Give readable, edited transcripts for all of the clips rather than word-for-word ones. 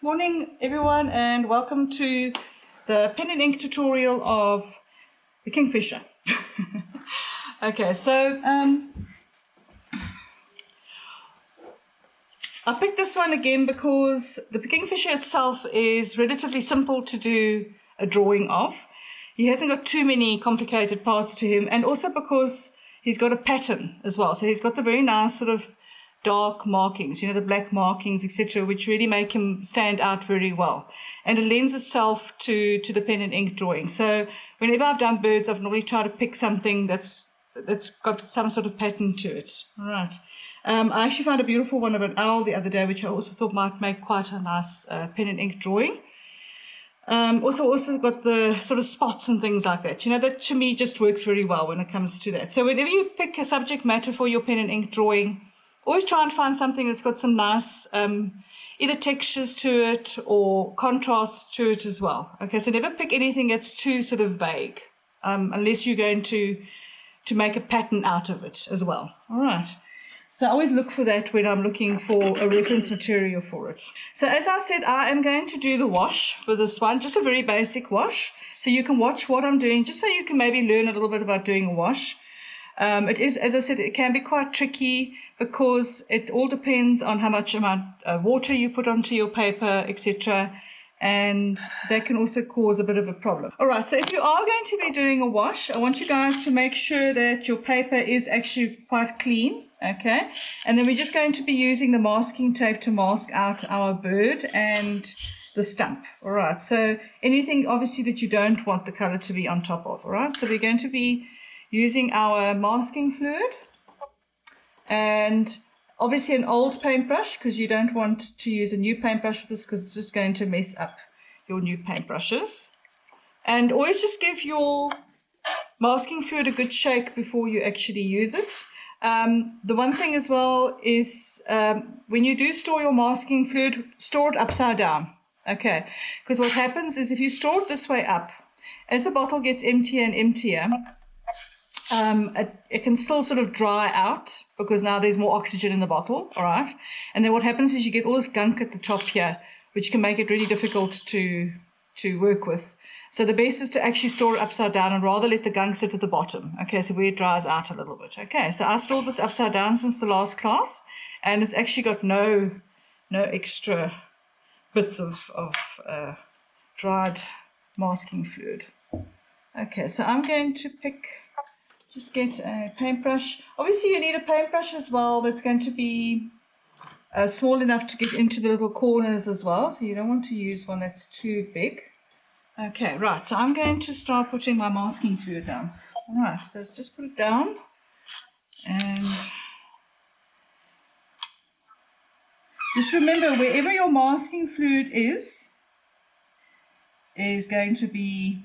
Morning everyone, and welcome to the pen and ink tutorial of the Kingfisher. Okay, so I picked this one again because the Kingfisher itself is relatively simple to do a drawing of. He hasn't got too many complicated parts to him, and also because he's got a pattern as well. So he's got the very nice sort of dark markings, the black markings, etc., which really make him stand out very well. And it lends itself to the pen and ink drawing. So whenever I've done birds, I've normally tried to pick something that's got some sort of pattern to it. All right. I actually found a beautiful one of an owl the other day, which I also thought might make quite a nice pen and ink drawing. Also got the sort of spots and things like that. That to me just works very well when it comes to that. So whenever you pick a subject matter for your pen and ink drawing, always try and find something that's got some nice either textures to it or contrasts to it as well. Okay, so never pick anything that's too sort of vague, unless you're going to make a pattern out of it as well. All right. So I always look for that when I'm looking for a reference material for it. So as I said, I am going to do the wash for this one, just a very basic wash. So you can watch what I'm doing, just so you can maybe learn a little bit about doing a wash. It is, as I said, it can be quite tricky because it all depends on how much amount of water you put onto your paper, etc. And that can also cause a bit of a problem. All right, so if you are going to be doing a wash, I want you guys to make sure that your paper is actually quite clean. Okay, and then we're just going to be using the masking tape to mask out our bird and the stump. All right, so anything obviously that you don't want the color to be on top of. All right, so we're going to be using our masking fluid and obviously an old paintbrush, because you don't want to use a new paintbrush for this because it's just going to mess up your new paintbrushes. And always just give your masking fluid a good shake before you actually use it. The one thing as well is when you do store your masking fluid, store it upside down. Okay, because what happens is if you store it this way up, as the bottle gets emptier and emptier, it can still sort of dry out because now there's more oxygen in the bottle, all right? And then what happens is you get all this gunk at the top here, which can make it really difficult to work with. So the best is to actually store it upside down and rather let the gunk sit at the bottom. Okay, so where it dries out a little bit. Okay, so I stored this upside down since the last class, and it's actually got no extra bits of dried masking fluid. Okay, so I'm going to just get a paintbrush. Obviously you need a paintbrush as well that's going to be small enough to get into the little corners as well, so you don't want to use one that's too big. Okay, right, so I'm going to start putting my masking fluid down. All right, so let's just put it down, and just remember wherever your masking fluid is going to be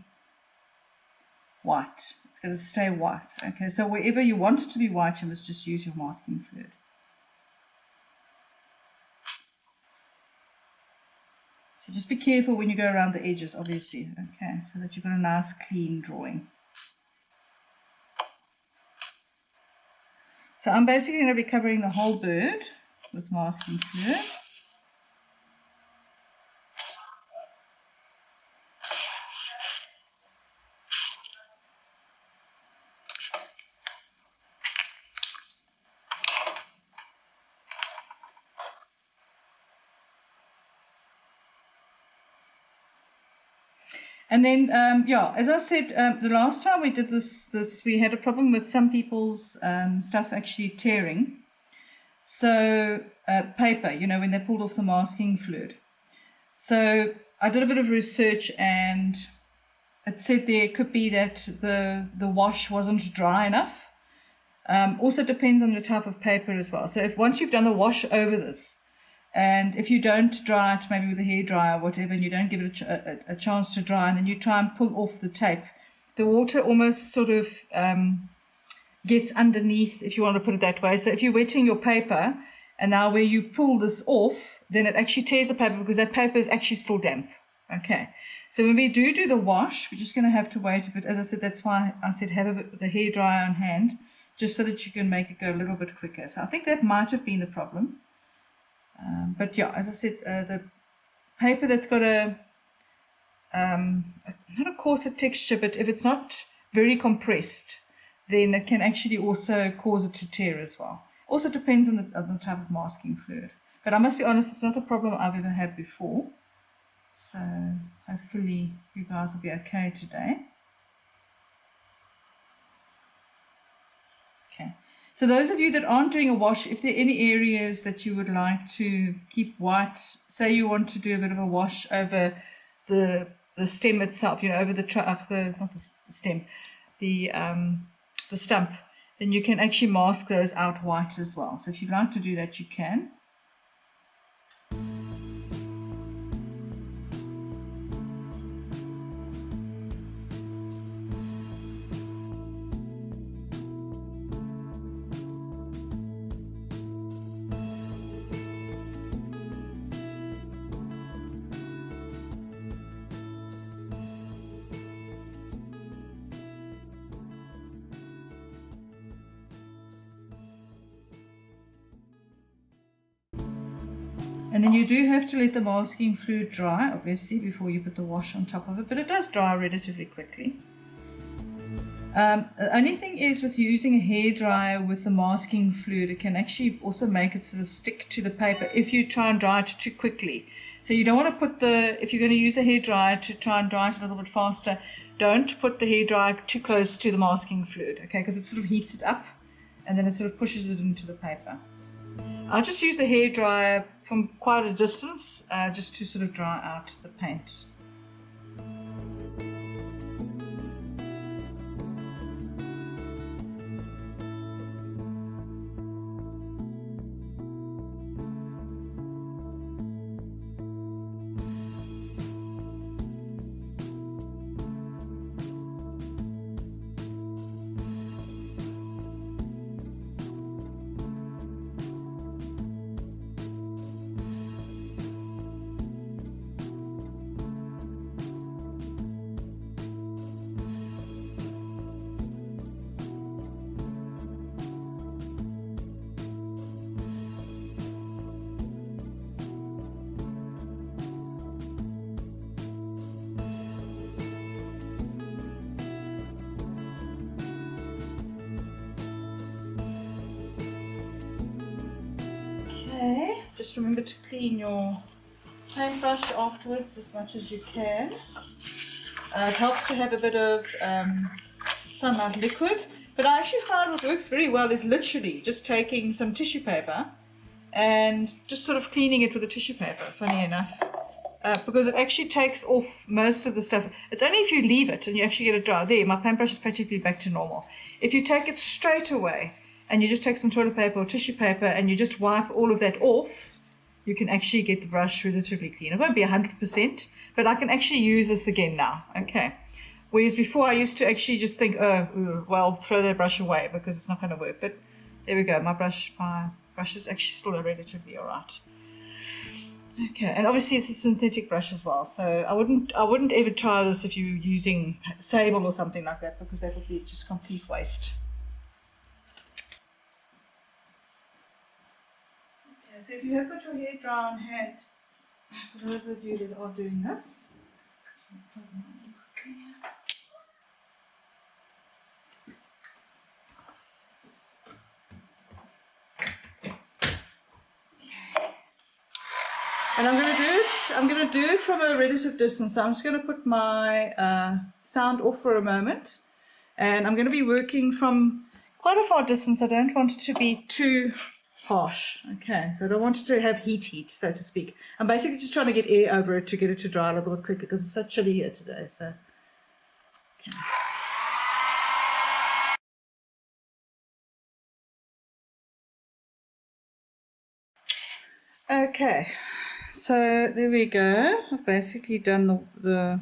white. It's going to stay white. Okay, so wherever you want it to be white, you must just use your masking fluid. So just be careful when you go around the edges, obviously, okay, so that you've got a nice clean drawing. So I'm basically going to be covering the whole bird with masking fluid. And then, as I said, the last time we did this we had a problem with some people's stuff actually tearing. So paper, when they pulled off the masking fluid. So I did a bit of research, and it said there could be that the wash wasn't dry enough. Also depends on the type of paper as well. So once you've done the wash over this, and if you don't dry it maybe with a hairdryer or whatever, and you don't give it a chance to dry, and then you try and pull off the tape, the water almost sort of gets underneath, if you want to put it that way. So if you're wetting your paper, and now where you pull this off, then it actually tears the paper because that paper is actually still damp. Okay, so when we do the wash, we're just going to have to wait a bit. As I said, that's why I said have the hairdryer on hand, just so that you can make it go a little bit quicker. So I think that might have been the problem. But yeah, as I said, the paper that's got not a coarser texture, but if it's not very compressed, then it can actually also cause it to tear as well. Also depends on the type of masking fluid. But I must be honest, it's not a problem I've ever had before. So hopefully you guys will be okay today. Okay. So those of you that aren't doing a wash, if there are any areas that you would like to keep white, say you want to do a bit of a wash over the stem itself, over the stem, the stump, then you can actually mask those out white as well. So if you'd like to do that, you can. And then you do have to let the masking fluid dry, obviously, before you put the wash on top of it, but it does dry relatively quickly. The only thing is with using a hairdryer with the masking fluid, it can actually also make it sort of stick to the paper if you try and dry it too quickly. So you don't want to put if you're going to use a hairdryer to try and dry it a little bit faster, don't put the hairdryer too close to the masking fluid, okay, because it sort of heats it up and then it sort of pushes it into the paper. I just use the hairdryer from quite a distance just to sort of dry out the paint. Okay, just remember to clean your paintbrush afterwards as much as you can. It helps to have a bit of sunlight liquid, but I actually found what works very well is literally just taking some tissue paper and just sort of cleaning it with a tissue paper, funny enough, because it actually takes off most of the stuff. It's only if you leave it and you actually get it dry. There, my paintbrush is practically back to normal. If you take it straight away and you just take some toilet paper or tissue paper and you just wipe all of that off, you can actually get the brush relatively clean. It won't be 100%, but I can actually use this again now. Okay. Whereas before I used to actually just think, oh, well, throw that brush away because it's not going to work. But there we go. My brush is actually still relatively all right. Okay, and obviously it's a synthetic brush as well. So I wouldn't ever try this if you're using sable or something like that, because that would be just complete waste. Okay, so if you have got your hair dry on hand, for those of you that are doing this, and I'm going to do it from a relative distance. So I'm just going to put my sound off for a moment, and I'm going to be working from quite a far distance. I don't want it to be too harsh. Okay, so I don't want it to have heat, so to speak. I'm basically just trying to get air over it to get it to dry a little bit quicker because it's so chilly here today. So, okay. Okay, so there we go. I've basically done the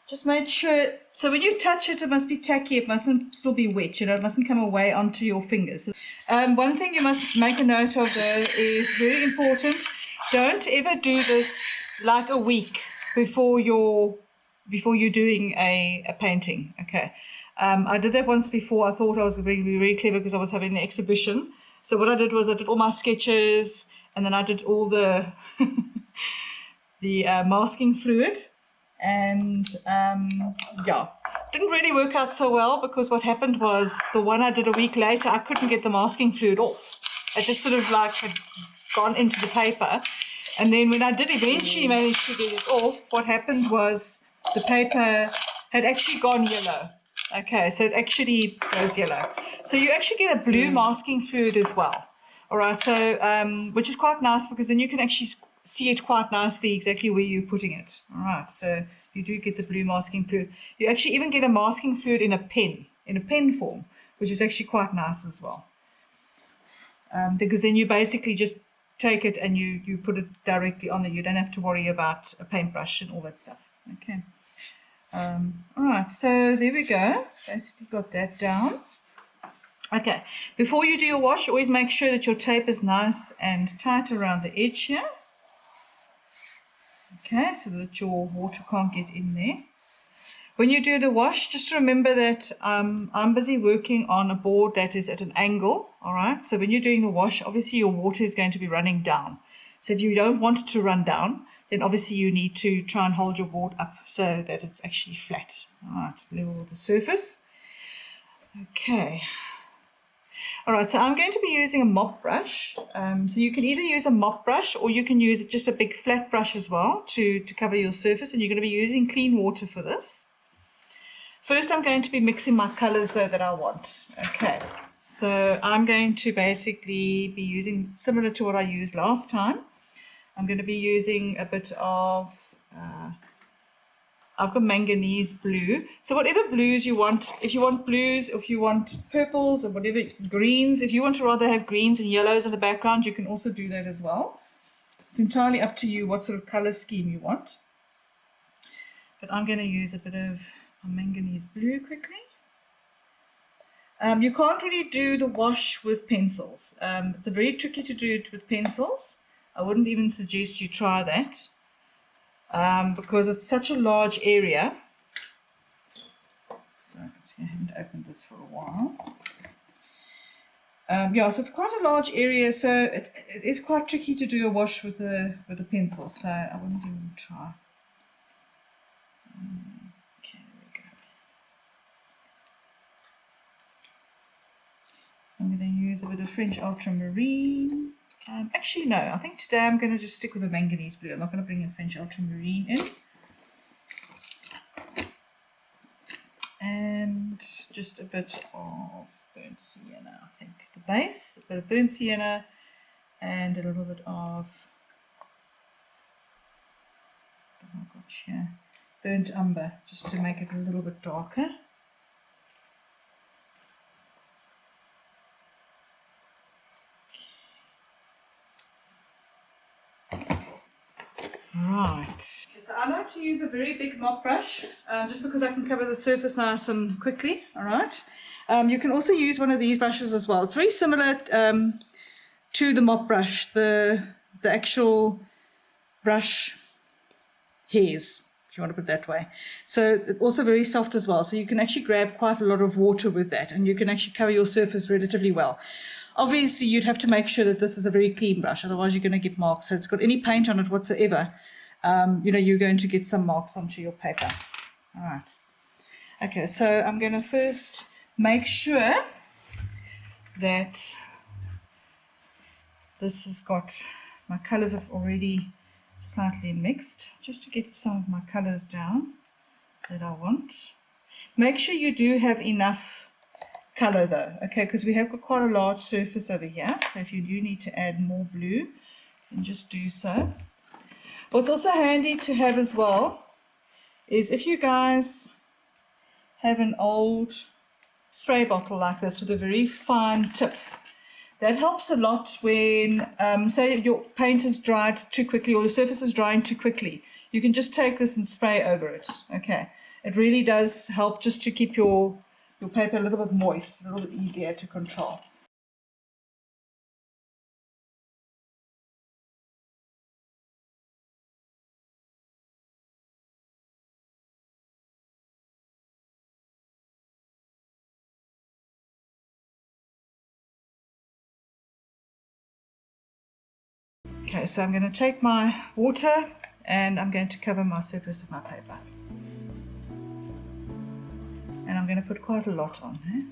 just made sure, so when you touch it, it must be tacky, it mustn't still be wet, it mustn't come away onto your fingers. One thing you must make a note of though is very important, don't ever do this like a week before you're doing a painting, okay? I did that once before. I thought I was going to be very clever because I was having an exhibition. So what I did was I did all my sketches, and then I did all the the masking fluid. And yeah, didn't really work out so well, because what happened was the one I did a week later, I couldn't get the masking fluid off. It just sort of like had gone into the paper. And then when I did eventually manage to get it off, what happened was the paper had actually gone yellow. Okay, so it actually goes yellow. So you actually get a blue masking fluid as well. All right, so which is quite nice, because then you can actually see it quite nicely exactly where you're putting it. All right, so you do get the blue masking fluid. You actually even get a masking fluid in a pen form, which is actually quite nice as well. Because then you basically just take it and you put it directly on there. You don't have to worry about a paintbrush and all that stuff. Okay. All right, so there we go. Basically got that down. Okay, before you do your wash, always make sure that your tape is nice and tight around the edge here. Okay, so that your water can't get in there. When you do the wash, just remember that I'm busy working on a board that is at an angle, all right? So when you're doing the wash, obviously your water is going to be running down. So if you don't want it to run down, then obviously you need to try and hold your board up so that it's actually flat. All right, level with the surface. Okay. All right, so I'm going to be using a mop brush. So you can either use a mop brush, or you can use just a big flat brush as well to cover your surface, and you're going to be using clean water for this. First, I'm going to be mixing my colors that I want. Okay, so I'm going to basically be using similar to what I used last time. I'm going to be using a bit of, I've got manganese blue. So whatever blues you want, if you want blues, if you want purples or whatever, greens, if you want to rather have greens and yellows in the background, you can also do that as well. It's entirely up to you what sort of color scheme you want. But I'm going to use a bit of manganese blue quickly. You can't really do the wash with pencils. It's very tricky to do it with pencils. I wouldn't even suggest you try that because it's such a large area. So I haven't opened this for a while. Yeah, so it's quite a large area, so it is quite tricky to do a wash with a pencil. So I wouldn't even try. Okay, there we go. I'm going to use a bit of French ultramarine. Actually, no, I think today I'm going to just stick with the manganese blue. I'm not going to bring a French ultramarine in. And just a bit of burnt sienna, I think. The base, a bit of burnt sienna, and a little bit of, oh gosh, yeah, burnt umber, just to make it a little bit darker. Right. So I like to use a very big mop brush, just because I can cover the surface nice and quickly. All right. You can also use one of these brushes as well. It's very similar to the mop brush, the actual brush hairs, if you want to put it that way. So it's also very soft as well. So you can actually grab quite a lot of water with that, and you can actually cover your surface relatively well. Obviously, you'd have to make sure that this is a very clean brush, otherwise you're going to get marks. So it's got any paint on it whatsoever, you're going to get some marks onto your paper. All right. Okay, so I'm going to first make sure that this has got, my colors have already slightly mixed, just to get some of my colors down that I want. Make sure you do have enough color though, okay, because we have got quite a large surface over here, so if you do need to add more blue, then just do so. What's also handy to have as well is if you guys have an old spray bottle like this with a very fine tip, that helps a lot when, say your paint is dried too quickly or the surface is drying too quickly. You can just take this and spray over it, okay. It really does help just to keep your paper a little bit moist, a little bit easier to control. Okay, so I'm going to take my water and I'm going to cover my surface with my paper. And I'm going to put quite a lot on here.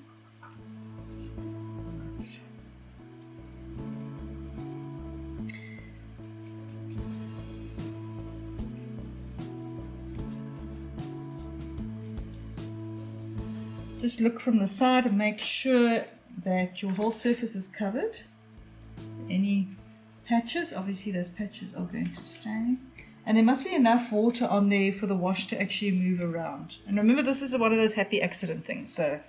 Just look from the side and make sure that your whole surface is covered. Any patches, obviously those patches are going to stay. And there must be enough water on there for the wash to actually move around. And remember, this is one of those happy accident things, so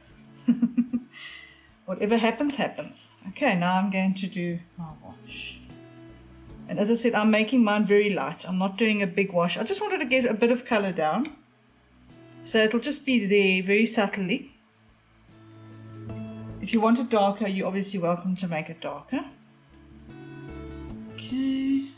whatever happens, happens. Okay, now I'm going to do my wash. And as I said, I'm making mine very light. I'm not doing a big wash. I just wanted to get a bit of color down. So it'll just be there very subtly. If you want it darker, you're obviously welcome to make it darker. Okay.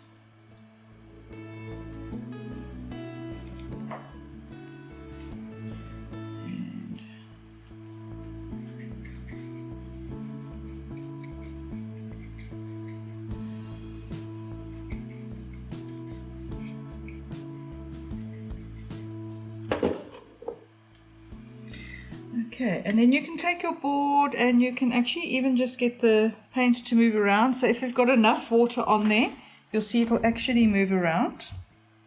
Okay, and then you can take your board and you can actually even just get the paint to move around. So if you've got enough water on there, you'll see it'll actually move around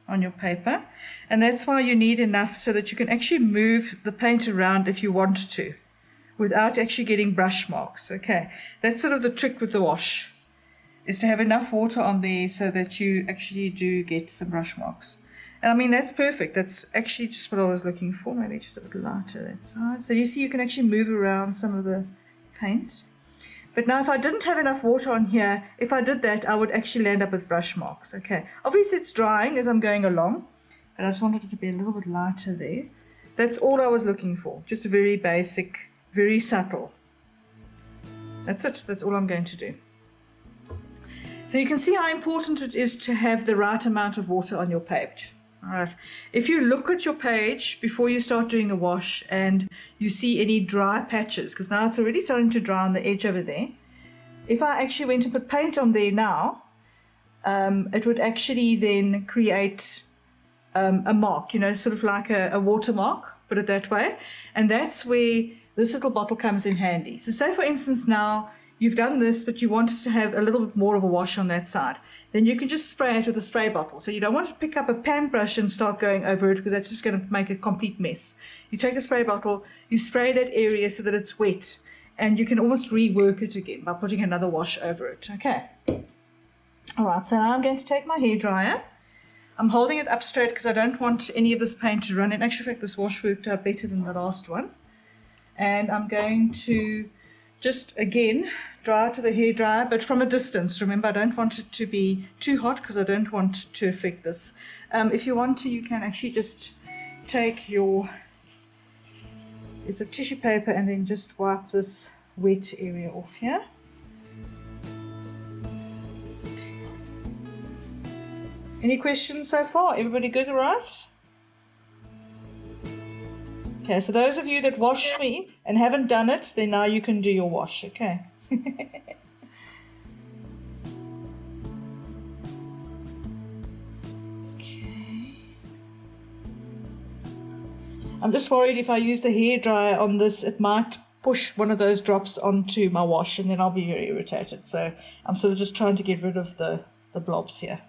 on your paper. And that's why you need enough so that you can actually move the paint around if you want to, without actually getting brush marks. Okay, that's sort of the trick with the wash, is to have enough water on there so that you actually do get some brush marks. And I mean, that's perfect. That's actually just what I was looking for. Maybe just a bit lighter that side. So you see you can actually move around some of the paint. But now if I didn't have enough water on here, if I did that, I would actually land up with brush marks. Okay, obviously it's drying as I'm going along, but I just wanted it to be a little bit lighter there. That's all I was looking for. Just a very basic, very subtle. That's it. That's all I'm going to do. So you can see how important it is to have the right amount of water on your page. All right. If you look at your page before you start doing the wash and you see any dry patches, because now it's already starting to dry on the edge over there, if I actually went to put paint on there now, it would actually then create a mark, you know, sort of like a watermark, put it that way. And that's where this little bottle comes in handy. So say for instance now you've done this, but you wanted to have a little bit more of a wash on that side. Then you can just spray it with a spray bottle. So you don't want to pick up a pan brush and start going over it, because that's just going to make a complete mess. You take the spray bottle, you spray that area so that it's wet, and you can almost rework it again by putting another wash over it. Okay. All right, so now I'm going to take my hairdryer. I'm holding it up straight because I don't want any of this paint to run. In actual fact, this wash worked out better than the last one. And I'm going to just again dry it with a hairdryer, but from a distance. Remember, I don't want it to be too hot because I don't want to affect this. If you want to, you can actually just take your, it's a tissue paper, and then just wipe this wet area off here. Any questions so far? Everybody good, right? Okay, so those of you that wash me and haven't done it, then now you can do your wash, okay? I'm just worried if I use the hairdryer on this, it might push one of those drops onto my wash, and then I'll be very irritated. So I'm sort of just trying to get rid of the blobs here.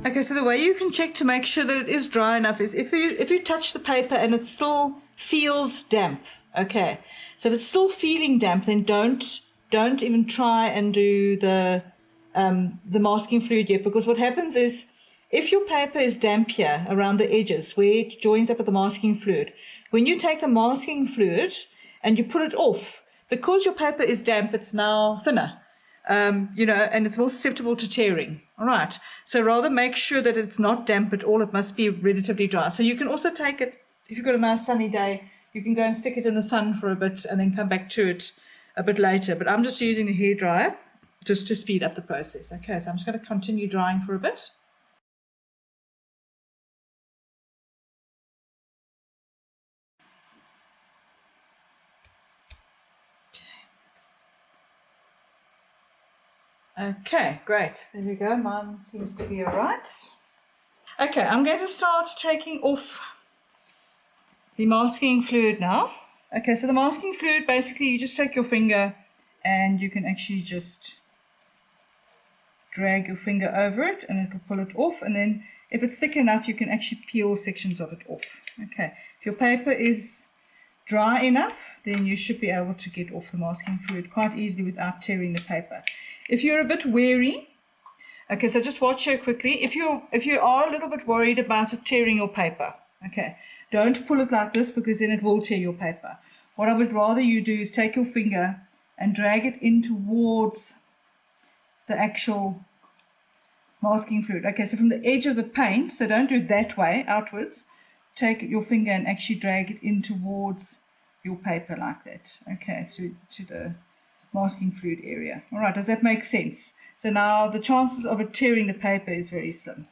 Okay, so the way you can check to make sure that it is dry enough is if you touch the paper and it still feels damp. Okay, so if it's still feeling damp, then don't even try and do the masking fluid yet, because what happens is if your paper is damp here around the edges where it joins up with the masking fluid, when you take the masking fluid and you put it off, because your paper is damp, it's now thinner. You know, and it's more susceptible to tearing. All right. So rather make sure that it's not damp at all. It must be relatively dry. So you can also take it, if you've got a nice sunny day, you can go and stick it in the sun for a bit and then come back to it a bit later. But I'm just using the hairdryer just to speed up the process. Okay, so I'm just going to continue drying for a bit. Okay, great. There we go. Mine seems to be all right. Okay, I'm going to start taking off the masking fluid now. Okay, so the masking fluid, basically you just take your finger and you can actually just drag your finger over it and it will pull it off, and then if it's thick enough you can actually peel sections of it off. Okay, if your paper is dry enough then you should be able to get off the masking fluid quite easily without tearing the paper. If you're a bit wary, okay, so just watch here quickly. If you are a little bit worried about it tearing your paper, okay, don't pull it like this because then it will tear your paper. What I would rather you do is take your finger and drag it in towards the actual masking fluid. Okay, so from the edge of the paint, so don't do it that way outwards. Take your finger and actually drag it in towards your paper like that. Okay, to the masking fluid area. All right, does that make sense? So now the chances of it tearing the paper is very slim.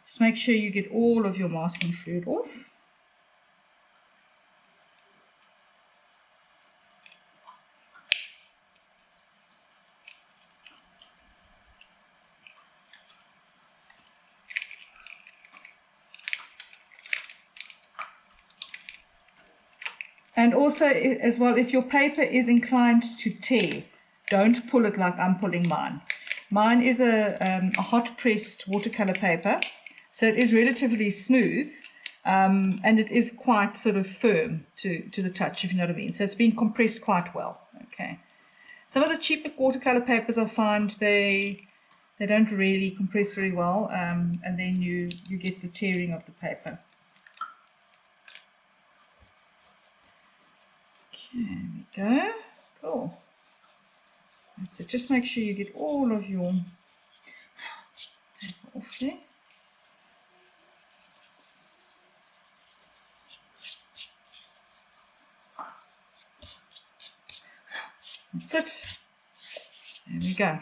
Just make sure you get all of your masking fluid off. And also as well, if your paper is inclined to tear, don't pull it like I'm pulling mine. Mine is a hot pressed watercolor paper, so it is relatively smooth, and it is quite sort of firm to the touch, if you know what I mean. So it's been compressed quite well. Okay. Some of the cheaper watercolor papers I find they don't really compress very well, and then you get the tearing of the paper. Okay, there we go. Cool. That's it. Just make sure you get all of your paper off there. That's it. There we go.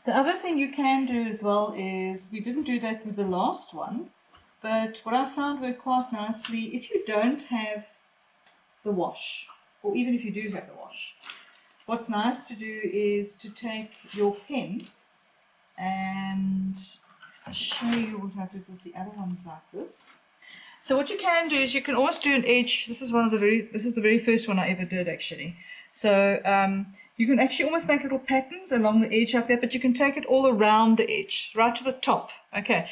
The other thing you can do as well is, we didn't do that with the last one, but what I found worked quite nicely, if you don't have the wash, or even if you do have the wash, what's nice to do is to take your pen, and I'll show you what I did with the other ones like this. So what you can do is you can always do an edge. This is the very first one I ever did actually. So you can actually almost make little patterns along the edge like that, but you can take it all around the edge, right to the top. Okay,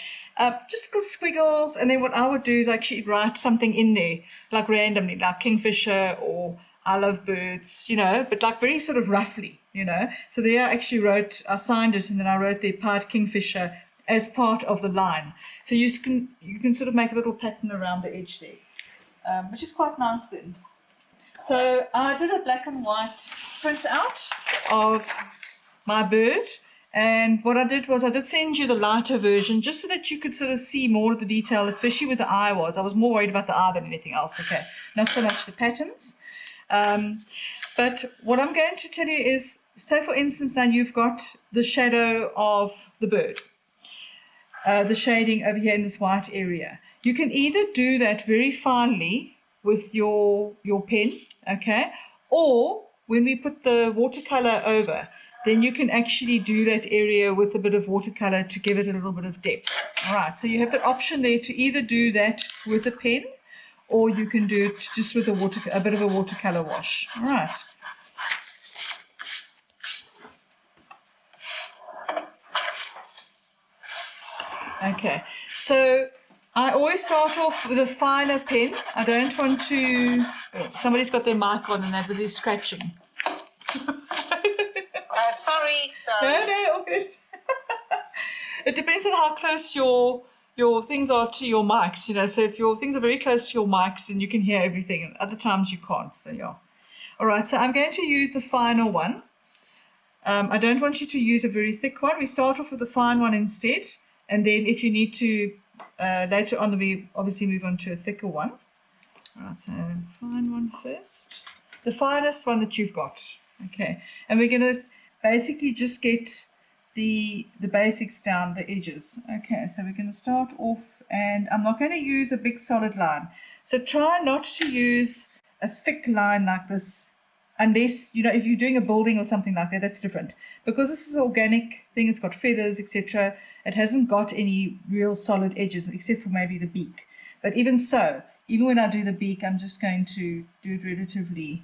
just little squiggles, and then what I would do is actually write something in there, like randomly, like Kingfisher or I love birds, you know, but like very sort of roughly, you know. So there I actually I signed it, and then I wrote the part Kingfisher as part of the line. So you can sort of make a little pattern around the edge there, which is quite nice then. So I did a black and white print out of my bird, and what I did was I did send you the lighter version just so that you could sort of see more of the detail, especially with the eye. I was more worried about the eye than anything else. Okay, not so much the patterns. But what I'm going to tell you is, say for instance now you've got the shadow of the bird, the shading over here in this white area. You can either do that very finely with your pen, okay, or when we put the watercolor over, then you can actually do that area with a bit of watercolor to give it a little bit of depth. All right, so you have that option there to either do that with a pen, or you can do it just with a bit of a watercolor wash. All right. Okay, so I always start off with a finer pen. I don't want to... Oh, somebody's got their mic on and they're busy scratching. Sorry. No, all good. It depends on how close your things are to your mics, you know. So if your things are very close to your mics, then you can hear everything, and other times you can't. So yeah. All right, so I'm going to use the finer one. I don't want you to use a very thick one. We start off with the fine one instead, and then if you need to, later on we obviously move on to a thicker one. All right, so fine one first. the finest one that you've got. Okay, and we're going to basically just get the basics down, the edges. Okay, so we're going to start off, and I'm not going to use a big solid line. So try not to use a thick line like this, unless, you know, if you're doing a building or something like that, that's different. Because this is an organic thing, it's got feathers, etc. It hasn't got any real solid edges, except for maybe the beak. But even so, even when I do the beak, I'm just going to do it relatively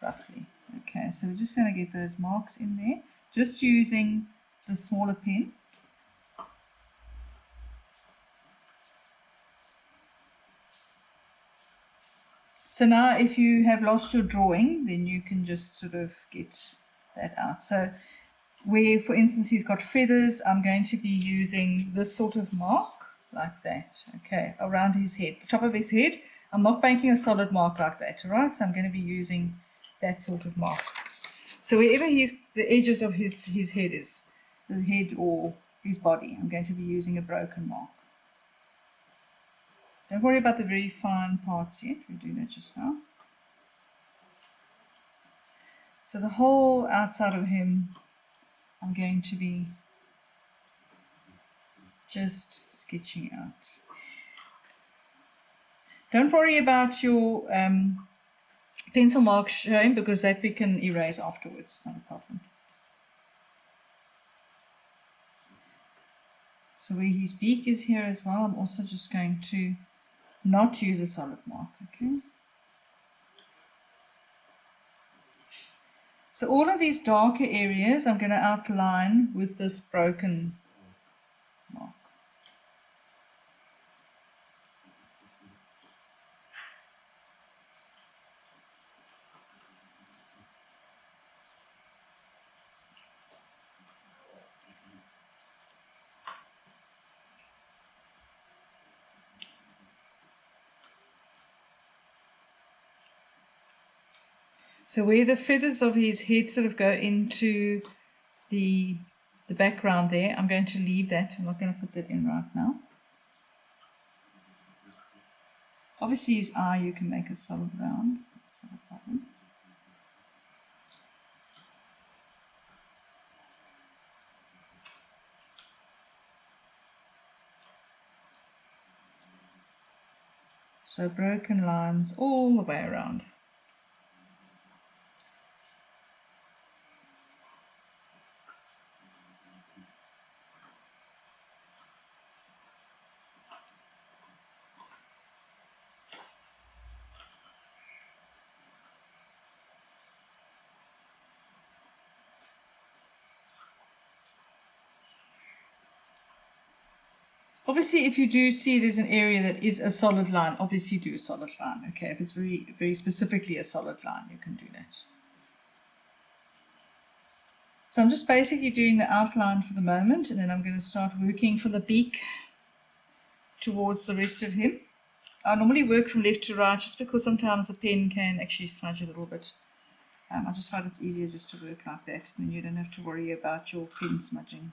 roughly. Okay, so we're just going to get those marks in there, just using the smaller pen. So now if you have lost your drawing, then you can just sort of get that out. So where, for instance, he's got feathers, I'm going to be using this sort of mark, like that, okay, around his head, the top of his head. I'm not making a solid mark like that, all right? So I'm going to be using that sort of mark. So wherever the edges of his head is, the head or his body, I'm going to be using a broken mark. Don't worry about the very fine parts yet, we're doing that just now. So the whole outside of him, I'm going to be just sketching out. Don't worry about your pencil marks showing, because that we can erase afterwards, not a problem. So where his beak is here as well, I'm also just going to not use a solid mark, okay? So all of these darker areas I'm going to outline with this broken mark. So where the feathers of his head sort of go into the background there, I'm going to leave that. I'm not going to put that in right now. Obviously his eye you can make a solid round, that's not a problem. So broken lines all the way around. Obviously, if you do see there's an area that is a solid line, obviously do a solid line. Okay, if it's very, very specifically a solid line, you can do that. So I'm just basically doing the outline for the moment, and then I'm going to start working for the beak towards the rest of him. I normally work from left to right just because sometimes the pen can actually smudge a little bit. I just find it's easier just to work like that, and then you don't have to worry about your pen smudging.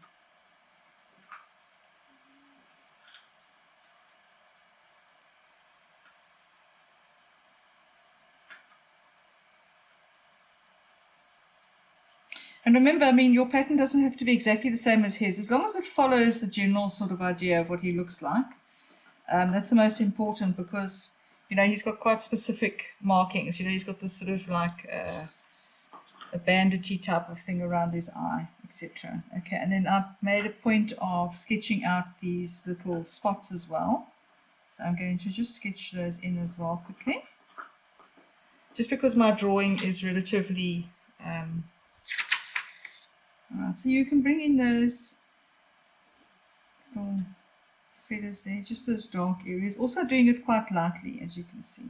And remember, I mean, your pattern doesn't have to be exactly the same as his, as long as it follows the general sort of idea of what he looks like. That's the most important, because, you know, he's got quite specific markings. You know, he's got this sort of like a bandity type of thing around his eye, etc. Okay, and then I've made a point of sketching out these little spots as well. So I'm going to just sketch those in as well quickly. Just because my drawing is relatively... Alright, so you can bring in those little feathers there, just those dark areas. Also doing it quite lightly, as you can see.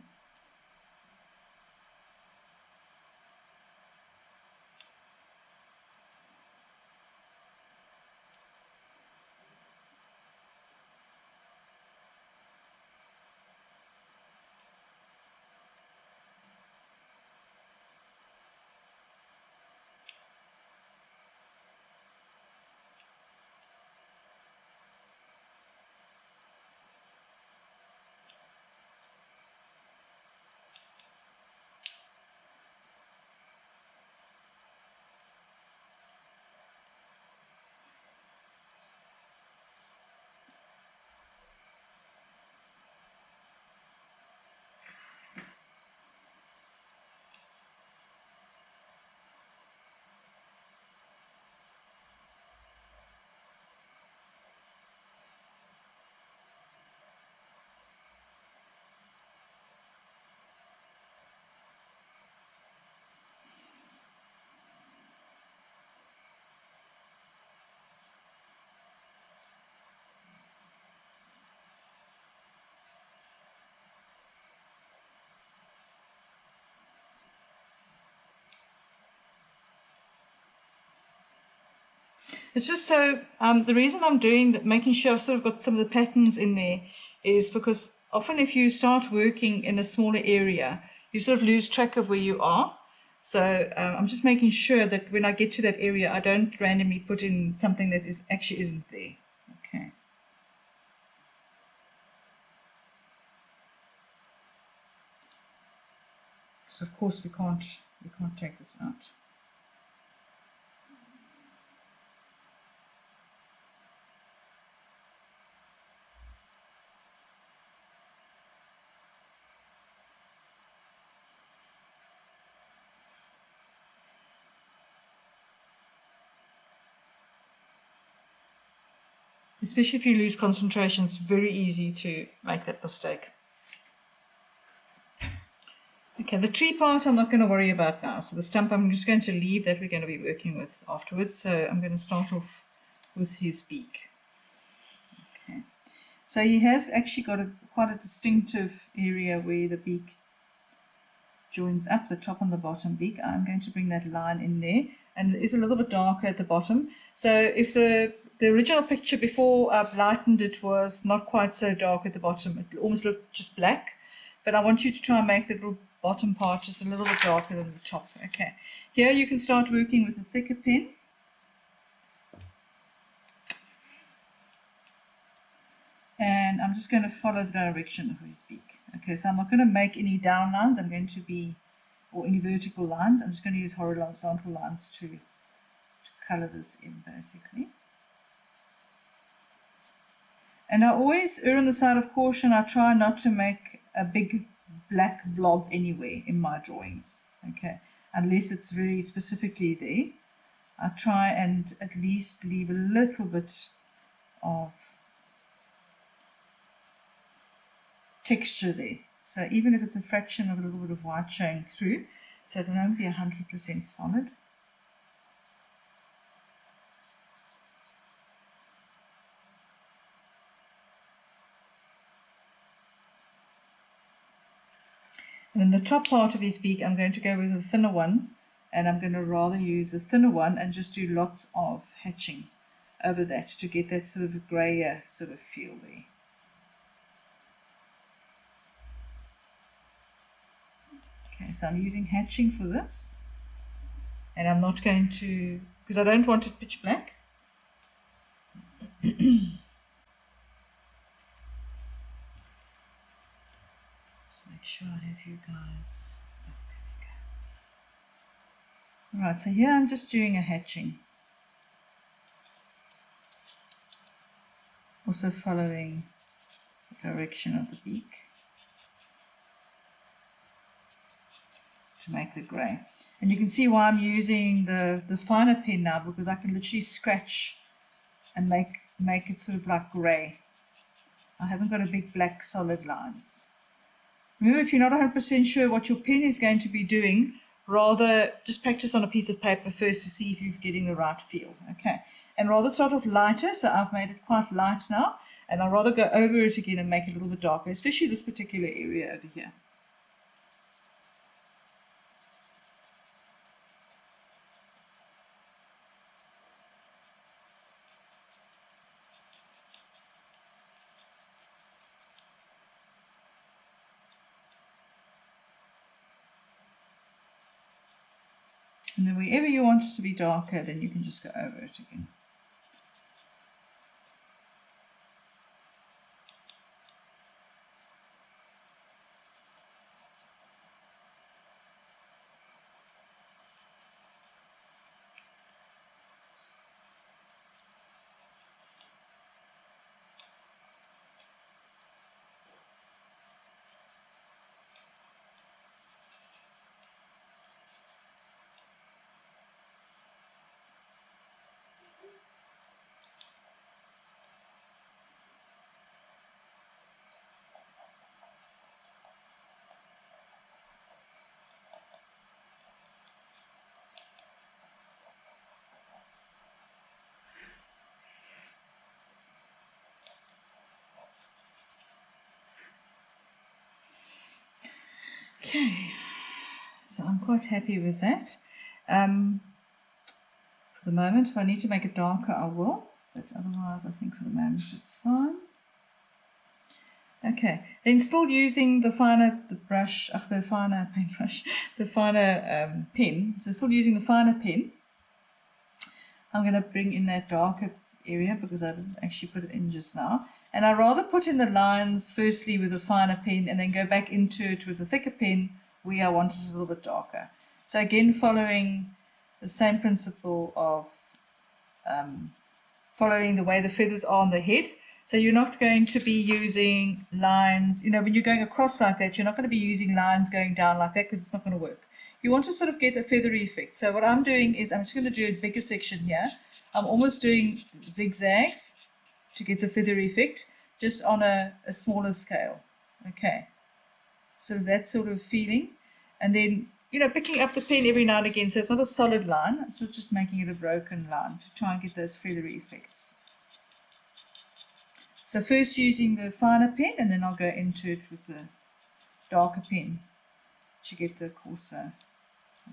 It's just so, the reason I'm doing that, making sure I've sort of got some of the patterns in there, is because often if you start working in a smaller area, you sort of lose track of where you are. So I'm just making sure that when I get to that area, I don't randomly put in something that actually isn't there. Okay. So of course we can't take this out. Especially if you lose concentration, it's very easy to make that mistake. Okay, the tree part I'm not going to worry about now. So the stump I'm just going to leave, that we're going to be working with afterwards. So I'm going to start off with his beak. Okay, so he has actually got quite a distinctive area where the beak joins up, the top and the bottom beak. I'm going to bring that line in there, and it is a little bit darker at the bottom. So if the original picture before I've lightened it was not quite so dark at the bottom, it almost looked just black, but I want you to try and make the little bottom part just a little bit darker than the top. Okay, here you can start working with a thicker pen. And I'm just going to follow the direction of his beak. Okay, so I'm not going to make any down lines. I'm going to be, or any vertical lines. I'm just going to use horizontal lines to color this in, basically. And I always err on the side of caution. I try not to make a big black blob anywhere in my drawings. Okay, unless it's very specifically there. I try and at least leave a little bit of texture there. So even if it's a fraction of a little bit of white showing through, so it won't be 100% solid. And then the top part of his beak, I'm going to go with a thinner one, and I'm going to rather use a thinner one and just do lots of hatching over that to get that sort of a grayer sort of feel there. Okay, so I'm using hatching for this, and I'm not going to, because I don't want it pitch black. Make sure I have you guys. Oh, there we go. Right, so here I'm just doing a hatching. Also following the direction of the beak to make the grey. And you can see why I'm using the finer pen now, because I can literally scratch and make it sort of like grey. I haven't got a big black solid lines. Remember, if you're not 100% sure what your pen is going to be doing, rather just practice on a piece of paper first to see if you're getting the right feel. Okay, and rather start off lighter, so I've made it quite light now, and I'll rather go over it again and make it a little bit darker, especially this particular area over here. And then wherever you want it to be darker, then you can just go over it again. Okay, so I'm quite happy with that. the moment. If I need to make it darker, I will, but otherwise I think for the moment it's fine. Okay, then still using the finer paintbrush, the finer pen. So still using the finer pen. I'm going to bring in that darker area because I didn't actually put it in just now. And I rather put in the lines firstly with a finer pen and then go back into it with a thicker pen where I want it a little bit darker. So again, following the same principle of following the way the feathers are on the head. So you're not going to be using lines, when you're going across like that, you're not going to be using lines going down like that because it's not going to work. You want to sort of get a feathery effect. So what I'm doing is I'm just going to do a bigger section here. I'm almost doing zigzags to get the feathery effect, just on a smaller scale. Okay, so that sort of feeling. And then, picking up the pen every now and again, so it's not a solid line, I'm sort of just making it a broken line to try and get those feathery effects. So first using the finer pen, and then I'll go into it with the darker pen to get the coarser,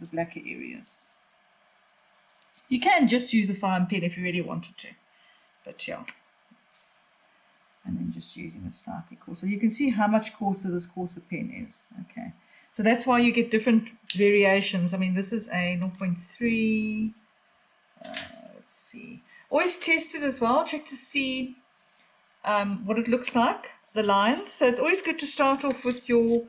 the blacker areas. You can just use the fine pen if you really wanted to, but yeah. And then just using a slightly coarser. You can see how much coarser this coarser pen is. Okay, so that's why you get different variations. I mean, this is a 0.3. Let's see. Always test it as well. Check to see what it looks like, the lines. So it's always good to start off with your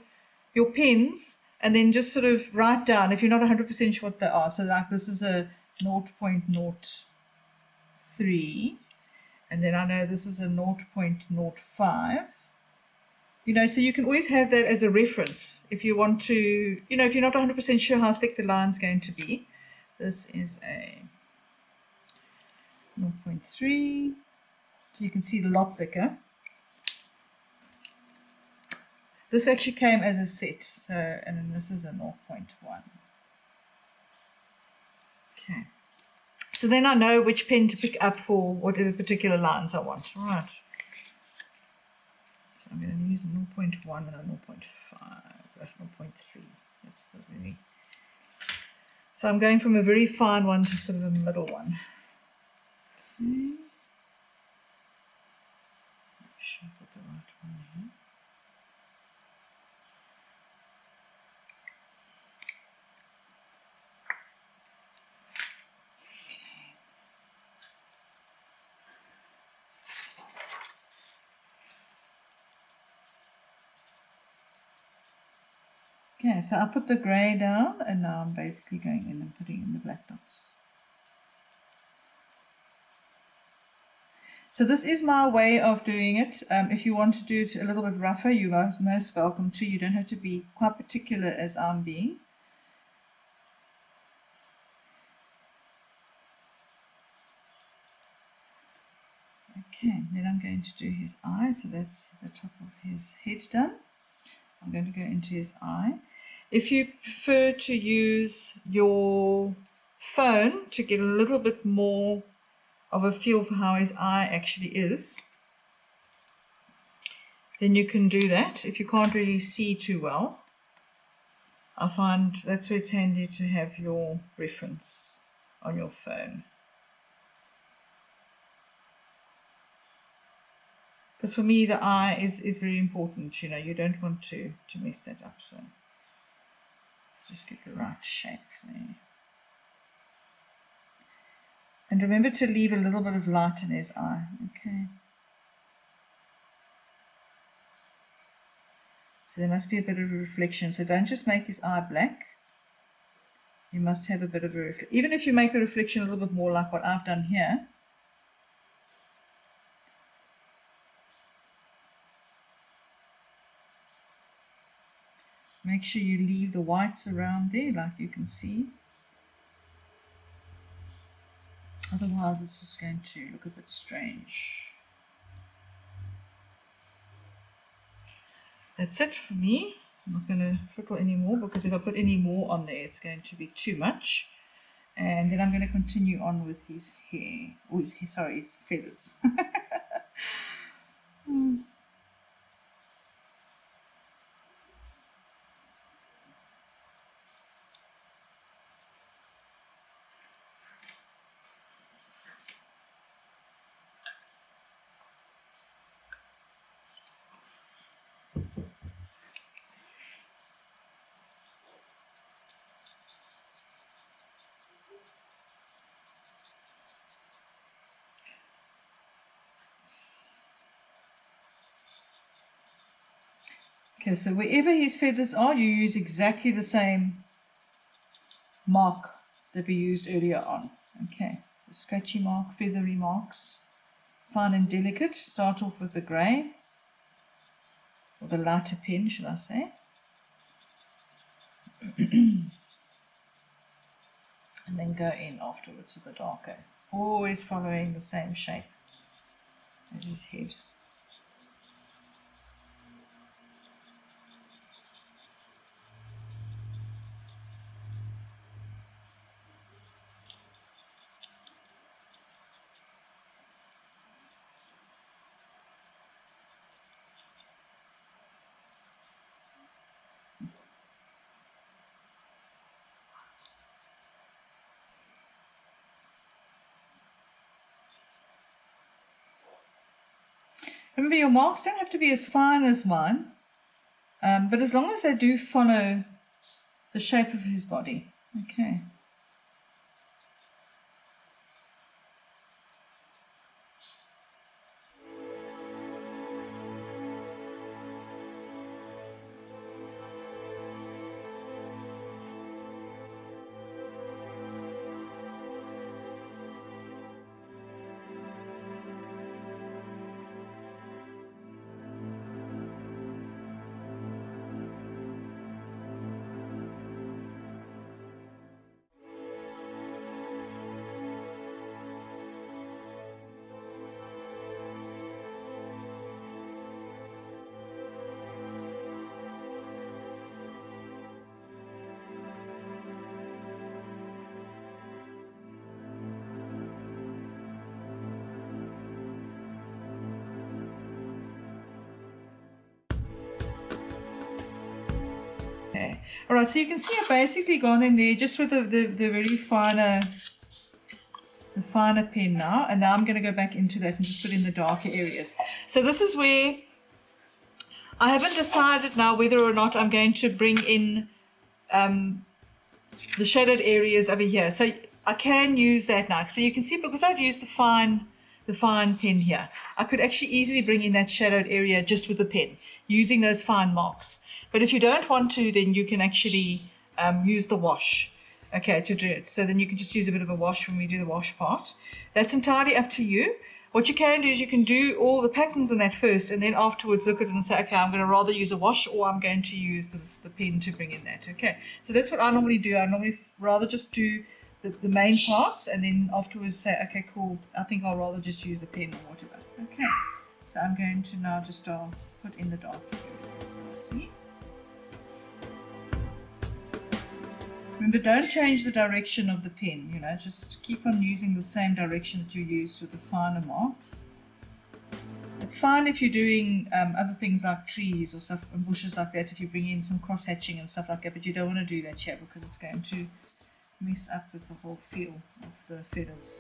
pens and then just sort of write down if you're not 100% sure what they are. So like this is a 0.03. And then I know this is a 0.05. So you can always have that as a reference if you want to, if you're not 100% sure how thick the line's going to be. This is a 0.3. So you can see it a lot thicker. This actually came as a set. So, and then this is a 0.1. Okay. So then I know which pen to pick up for whatever particular lines I want. All right. So I'm going to use a 0.1 and a 0.5, 0.3. That's the very. So I'm going from a very fine one to sort of a middle one. Okay. Make sure I put the right one here. Okay, so I put the grey down and now I'm basically going in and putting in the black dots. So this is my way of doing it. If you want to do it a little bit rougher, you are most welcome to. You don't have to be quite particular as I'm being. Okay, then I'm going to do his eye. So that's the top of his head done. I'm going to go into his eye. If you prefer to use your phone to get a little bit more of a feel for how his eye actually is, then you can do that. If you can't really see too well, I find that's where it's handy to have your reference on your phone. Because for me, the eye is very important. You don't want to mess that up. So just get the right shape there. And remember to leave a little bit of light in his eye. Okay. So there must be a bit of a reflection. So don't just make his eye black. You must have a bit of a reflection. Even if you make the reflection a little bit more like what I've done here. Make sure you leave the whites around there like you can see. Otherwise it's just going to look a bit strange. That's it for me. I'm not going to fiddle anymore because if I put any more on there it's going to be too much. And then I'm going to continue on with his hair, or his feathers. Okay, so wherever his feathers are, you use exactly the same mark that we used earlier on. Okay, so scratchy mark, feathery marks, fine and delicate. Start off with the grey, or the lighter pen, should I say. And then go in afterwards with the darker. Always following the same shape as his head. Remember, your marks don't have to be as fine as mine, but as long as they do follow the shape of his body. Okay. Okay. All right, so you can see I've basically gone in there just with the very finer pen now, and now I'm going to go back into that and just put in the darker areas. So this is where I haven't decided now whether or not I'm going to bring in the shaded areas over here. So I can use that now. So you can see, because I've used the fine pen here, I could actually easily bring in that shadowed area just with the pen, using those fine marks. But if you don't want to, then you can actually use the wash, okay, to do it. So then you can just use a bit of a wash when we do the wash part. That's entirely up to you. What you can do is you can do all the patterns in that first, and then afterwards look at it and say, okay, I'm going to rather use a wash, or I'm going to use the pen to bring in that. Okay, so that's what I normally do. I normally rather just do the main parts, and then afterwards say, okay, cool, I think I'll rather just use the pen or whatever. Okay, so I'm going to now just put in the dark areas. See? Remember, don't change the direction of the pen, you know, just keep on using the same direction that you use with the finer marks. It's fine if you're doing other things like trees or stuff and bushes like that, if you bring in some cross-hatching and stuff like that, but you don't want to do that here because it's going to mess up with the whole feel of the feathers.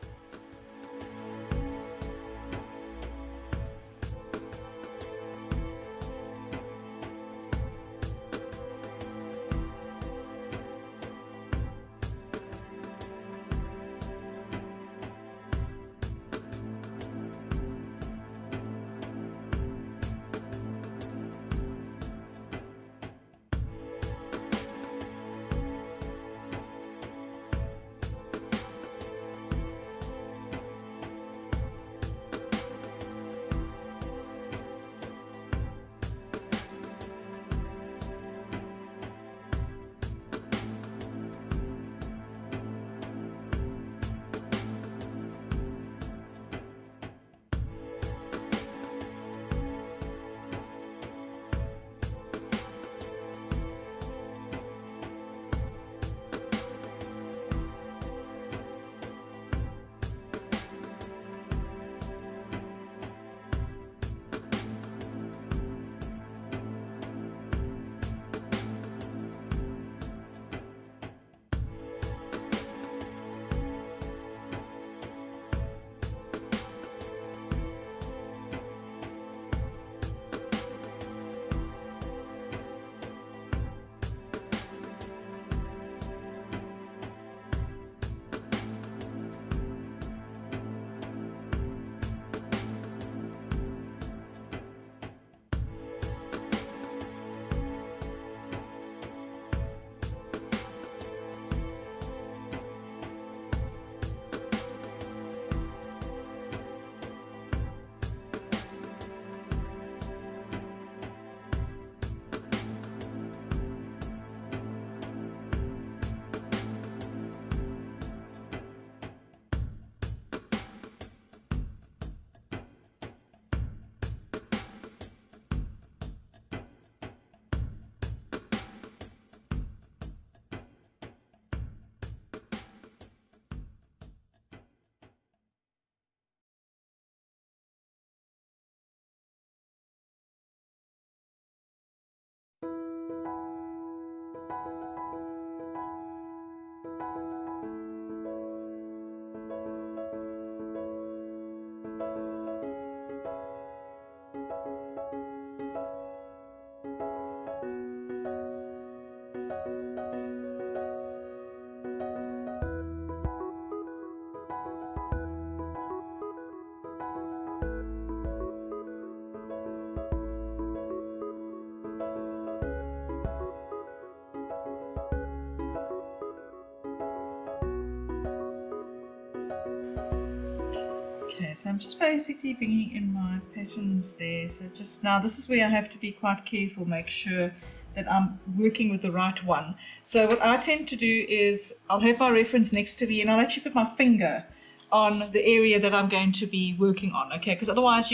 Okay, so I'm just basically bringing in my patterns there. So just now, this is where I have to be quite careful, make sure that I'm working with the right one. So what I tend to do is I'll have my reference next to me and I'll actually put my finger on the area that I'm going to be working on, okay? Because otherwise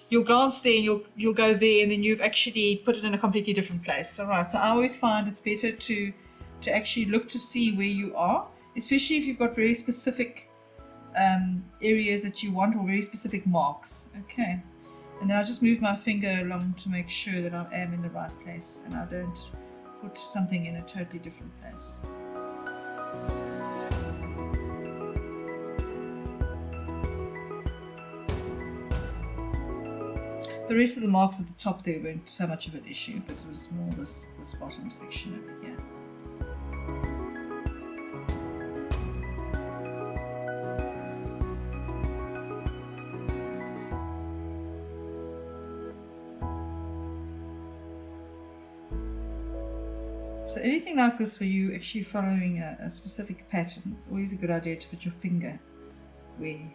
you'll glance there and you'll go there and then you've actually put it in a completely different place. All right, so I always find it's better to actually look to see where you are, especially if you've got very specific areas that you want or very specific marks. Okay, and then I'll just move my finger along to make sure that I am in the right place and I don't put something in a totally different place. The rest of the marks at the top there weren't so much of an issue, but it was more this bottom section over here. So anything like this where you're actually following a specific pattern, it's always a good idea to put your finger where you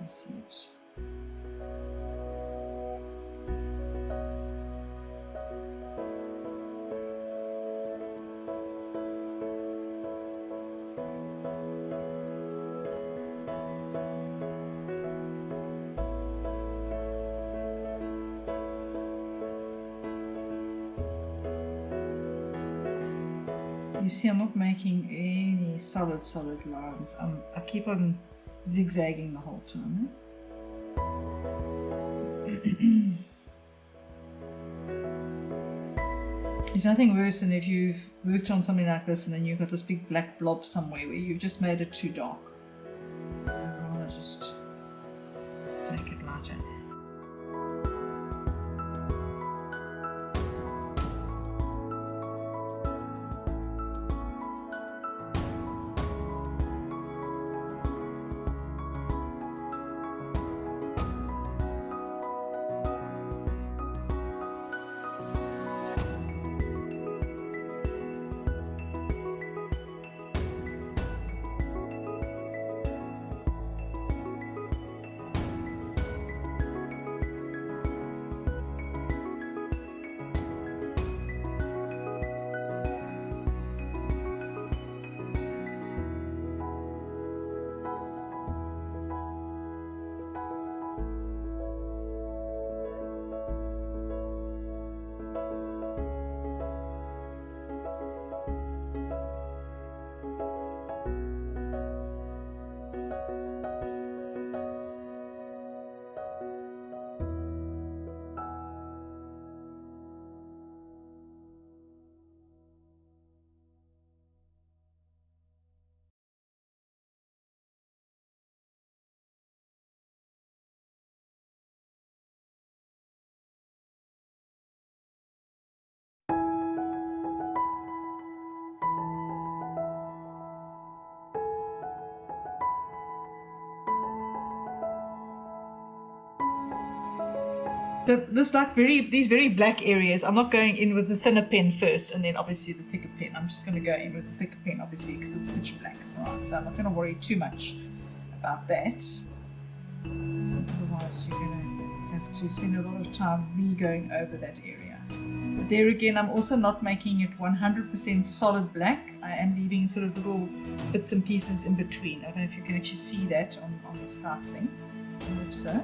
see it. You see, I'm not making any solid lines. I keep on zigzagging the whole time. There's nothing worse than if you've worked on something like this and then you've got this big black blob somewhere where you've just made it too dark. So I'd rather just make it lighter. So this these very black areas, I'm not going in with the thinner pen first and then obviously the thicker pen. I'm just going to go in with the thicker pen obviously because it's pitch black. Right, so I'm not going to worry too much about that. Otherwise you're going to have to spend a lot of time re-going over that area. But there again, I'm also not making it 100% solid black. I am leaving sort of little bits and pieces in between. I don't know if you can actually see that on the Skype thing. I hope so.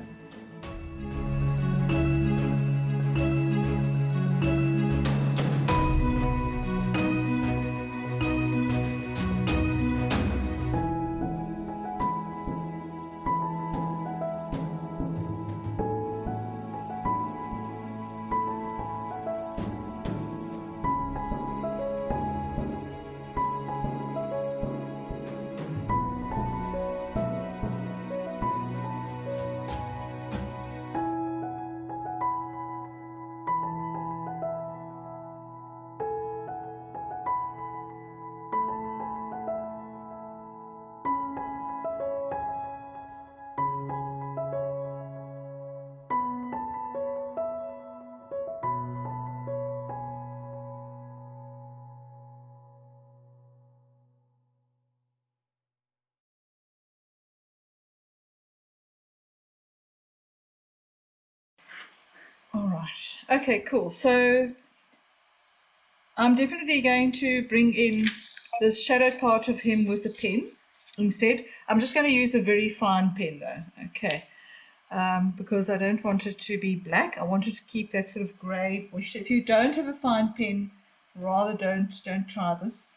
All right. Okay, cool. So I'm definitely going to bring in this shadowed part of him with the pen instead. I'm just going to use a very fine pen though. Okay. Because I don't want it to be black. I want it to keep that sort of grey. If you don't have a fine pen, rather don't try this.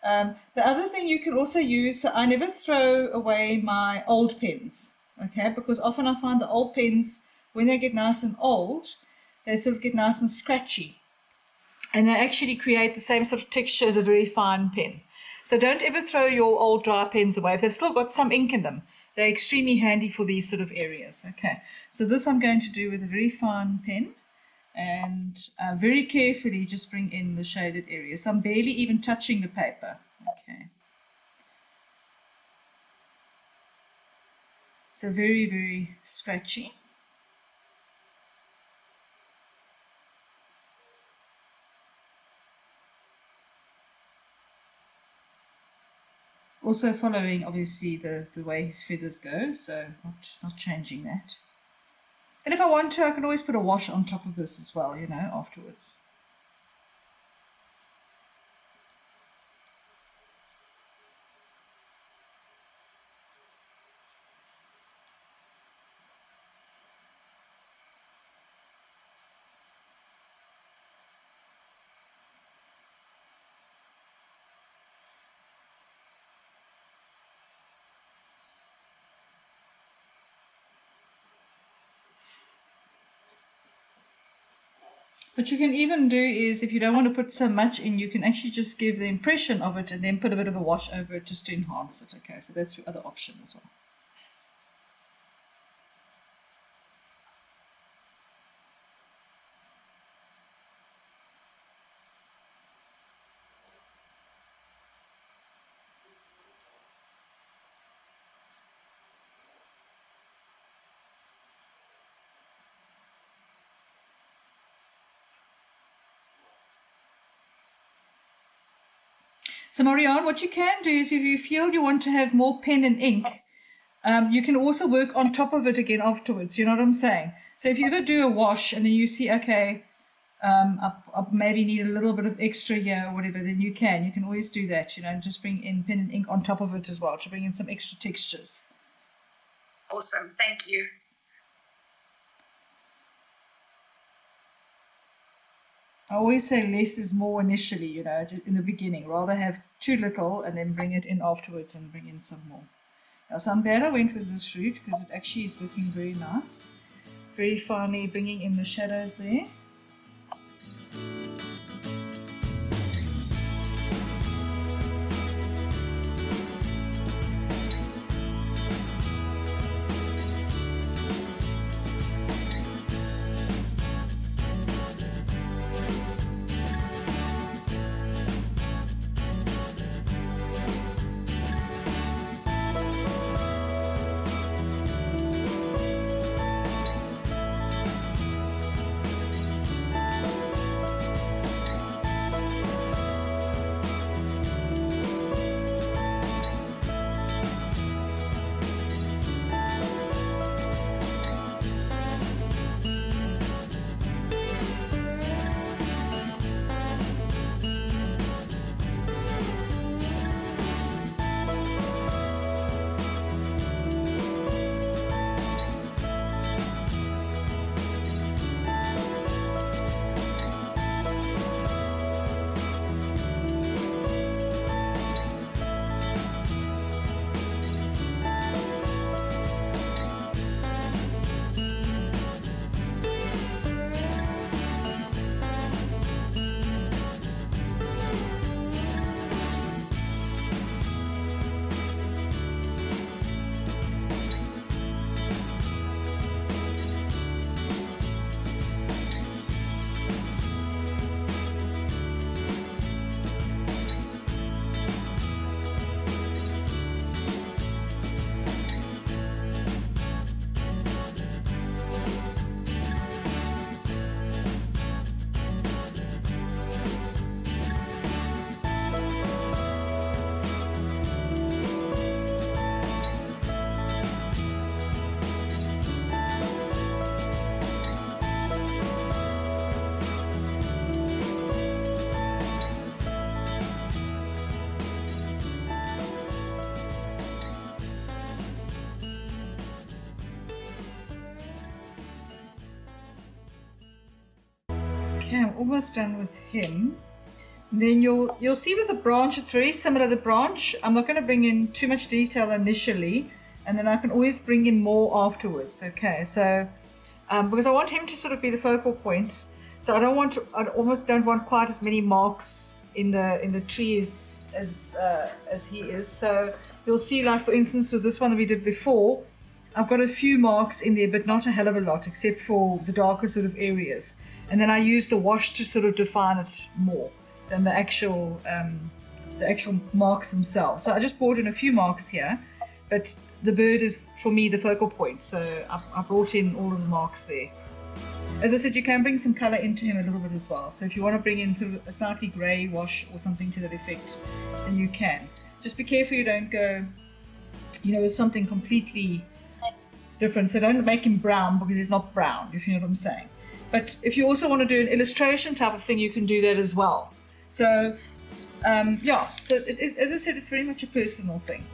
The other thing you can also use, so I never throw away my old pens, okay, because often I find the old pens, when they get nice and old, they sort of get nice and scratchy. And they actually create the same sort of texture as a very fine pen. So don't ever throw your old dry pens away. If they've still got some ink in them, they're extremely handy for these sort of areas. Okay, so this I'm going to do with a very fine pen and very carefully just bring in the shaded areas. So I'm barely even touching the paper. Okay. So very, very scratchy. Also following obviously the way his feathers go, so not changing that. And if I want to, I can always put a wash on top of this as well, afterwards. What you can even do is, if you don't want to put so much in, you can actually just give the impression of it and then put a bit of a wash over it just to enhance it. Okay, so that's your other option as well. So Marianne, what you can do is if you feel you want to have more pen and ink, you can also work on top of it again afterwards. You know what I'm saying? So if you ever do a wash and then you see, okay, I maybe need a little bit of extra here or whatever, then you can always do that, and just bring in pen and ink on top of it as well to bring in some extra textures. Awesome, thank you. I always say less is more initially, in the beginning. Rather have too little and then bring it in afterwards and bring in some more. Now, so I'm glad I went with this route because it actually is looking very nice. Very finely bringing in the shadows there. Okay, I'm almost done with him. And then you'll see with the branch, it's very similar. The branch, I'm not going to bring in too much detail initially, and then I can always bring in more afterwards. Okay, so because I want him to sort of be the focal point, so I almost don't want quite as many marks in the tree as he is. So you'll see, like for instance, with this one that we did before, I've got a few marks in there, but not a hell of a lot, except for the darker sort of areas. And then I use the wash to sort of define it more than the actual marks themselves. So I just brought in a few marks here, but the bird is, for me, the focal point. So I brought in all of the marks there. As I said, you can bring some color into him a little bit as well. So if you want to bring in sort of a slightly grey wash or something to that effect, then you can. Just be careful you don't go, with something completely different. So don't make him brown because he's not brown, if you know what I'm saying. But if you also want to do an illustration type of thing, you can do that as well. So, so as I said, it's very much a personal thing.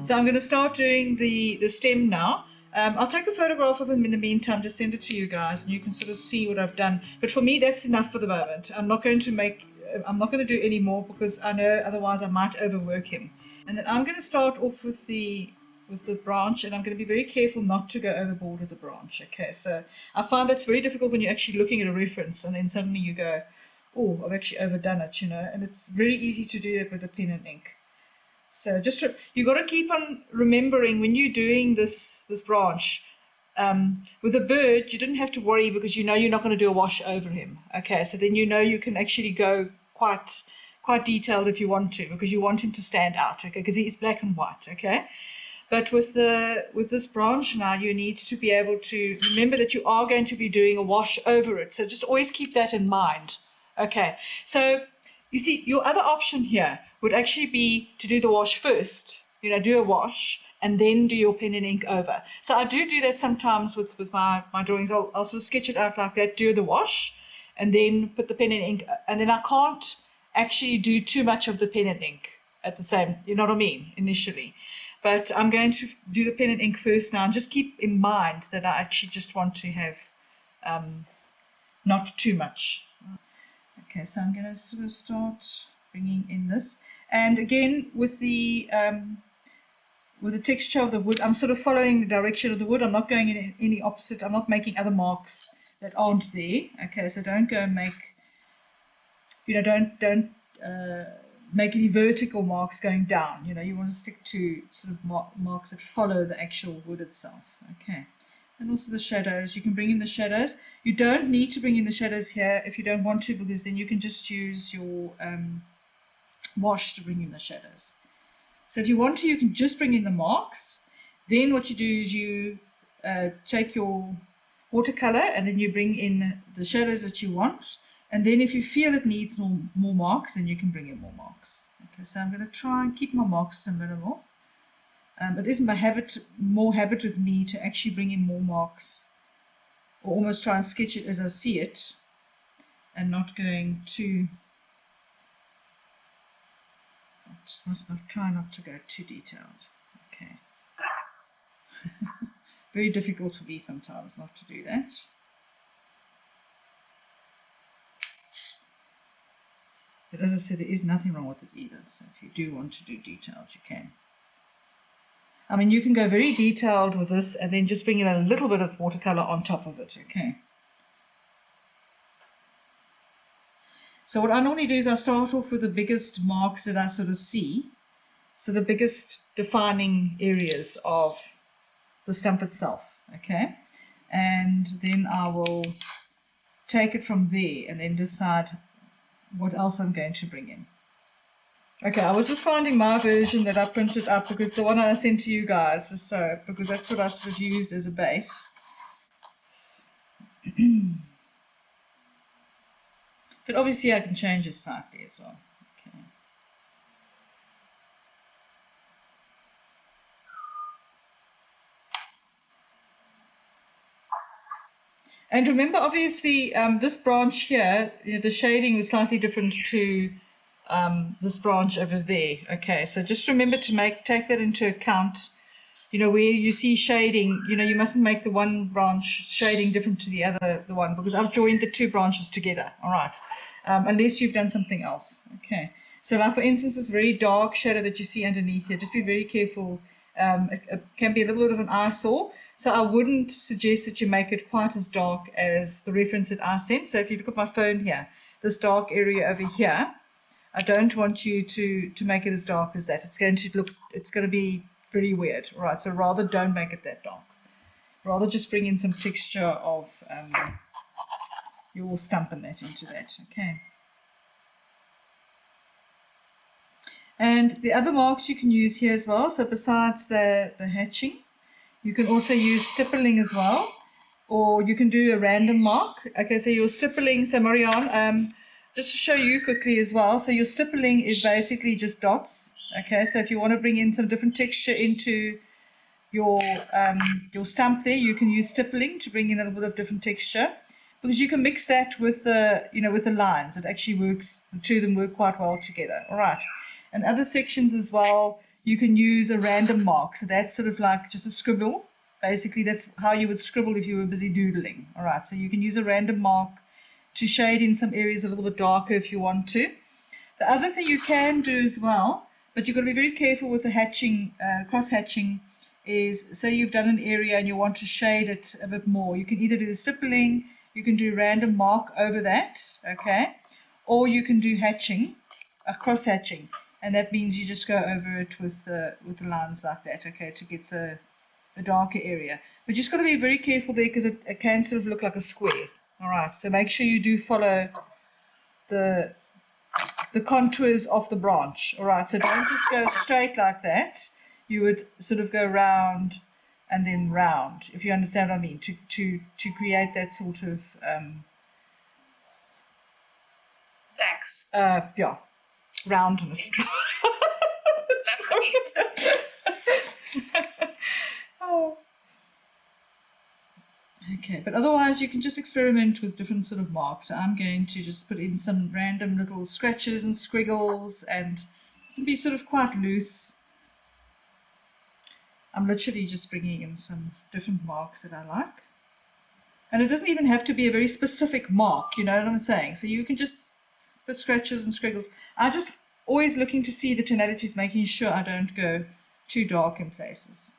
So I'm going to start doing the stem now. I'll take a photograph of him in the meantime, just send it to you guys, and you can sort of see what I've done. But for me, that's enough for the moment. I'm not going to do any more because I know otherwise I might overwork him. And then I'm going to start off with the branch, and I'm going to be very careful not to go overboard with the branch. Okay, so I find that's very difficult when you're actually looking at a reference and then suddenly you go, oh, I've actually overdone it, and it's very easy to do it with a pen and ink. So just you got to keep on remembering when you're doing this branch. With a bird, you didn't have to worry because you're not going to do a wash over him. Okay, so then you can actually go quite detailed if you want to, because you want him to stand out. Okay, because he is black and white. Okay, but with this branch now, you need to be able to remember that you are going to be doing a wash over it. So just always keep that in mind. Okay, so you see, your other option here would actually be to do the wash first. Do a wash and then do your pen and ink over. So I do that sometimes with my drawings. I'll sort of sketch it out like that, do the wash, and then put the pen and ink. And then I can't actually do too much of the pen and ink at the same, you know what I mean, initially. But I'm going to do the pen and ink first now, and just keep in mind that I actually just want to have not too much. Okay, so I'm going to sort of start bringing in this. And again, with the texture of the wood, I'm sort of following the direction of the wood. I'm not going in any opposite. I'm not making other marks that aren't there. Okay, so don't go and make, don't make any vertical marks going down. You want to stick to sort of marks that follow the actual wood itself. Okay, and also the shadows. You can bring in the shadows. You don't need to bring in the shadows here if you don't want to, because then you can just use your wash to bring in the shadows. So if you want to, you can just bring in the marks. Then what you do is you take your watercolor and then you bring in the shadows that you want. And then if you feel it needs more marks, then you can bring in more marks. Okay, so I'm going to try and keep my marks to minimal. It is more habit with me to actually bring in more marks, or almost try and sketch it as I see it, and not going too. I just must try not to go too detailed. Okay. Very difficult for me sometimes not to do that. But as I said, there is nothing wrong with it either. So if you do want to do detailed, you can. I mean, you can go very detailed with this and then just bring in a little bit of watercolor on top of it. Okay. So what I normally do is I start off with the biggest marks that I sort of see. So the biggest defining areas of the stump itself. Okay. And then I will take it from there and then decide what else I'm going to bring in. Okay, I was just finding my version that I printed up, because the one I sent to you guys is because that's what I sort of used as a base. But obviously I can change it slightly as well. Okay. And remember, obviously, this branch here, the shading was slightly different to this branch over there. Okay, so just remember to take that into account. Where you see shading, you mustn't make the one branch shading different to the one, because I've joined the two branches together. All right, unless you've done something else. Okay, so like for instance, this very dark shadow that you see underneath here, just be very careful. It can be a little bit of an eyesore. So I wouldn't suggest that you make it quite as dark as the reference that I sent. So if you look at my phone here, this dark area over here, I don't want you to make it as dark as that. It's going to be very weird. All right, so rather don't make it that dark. Rather just bring in some texture of your stump and that into that. Okay. And the other marks you can use here as well. So besides the hatching, you can also use stippling as well, or you can do a random mark. Okay, so your stippling, so Marianne, just to show you quickly as well. So your stippling is basically just dots. Okay, so if you want to bring in some different texture into your stump there, you can use stippling to bring in a little bit of different texture, because you can mix that with the with the lines. It actually works. The two of them work quite well together. All right, and other sections as well. you can use a random mark. So that's sort of like just a scribble. Basically, that's how you would scribble if you were busy doodling. All right, so you can use a random mark to shade in some areas a little bit darker if you want to. The other thing you can do as well, but you've got to be very careful with the hatching, cross hatching, is say you've done an area and you want to shade it a bit more. You can either do the stippling, you can do random mark over that, okay, or you can do hatching, cross hatching, and that means you just go over it with the lines like that, okay, to get the darker area. But you just got to be very careful there because it can sort of look like a square. All right, so make sure you do follow the contours of the branch. All right, so don't just go straight like that. You would sort of go round and then round, if you understand what I mean, to create that sort of Thanks. yeah, roundness. Oh. Okay, but otherwise you can just experiment with different sort of marks. So I'm going to just put in some random little scratches and squiggles, and it can be sort of quite loose. I'm literally just bringing in some different marks that I like. And it doesn't even have to be a very specific mark, you know what I'm saying? So you can just put scratches and squiggles. I'm just always looking to see the tonalities, making sure I don't go too dark in places.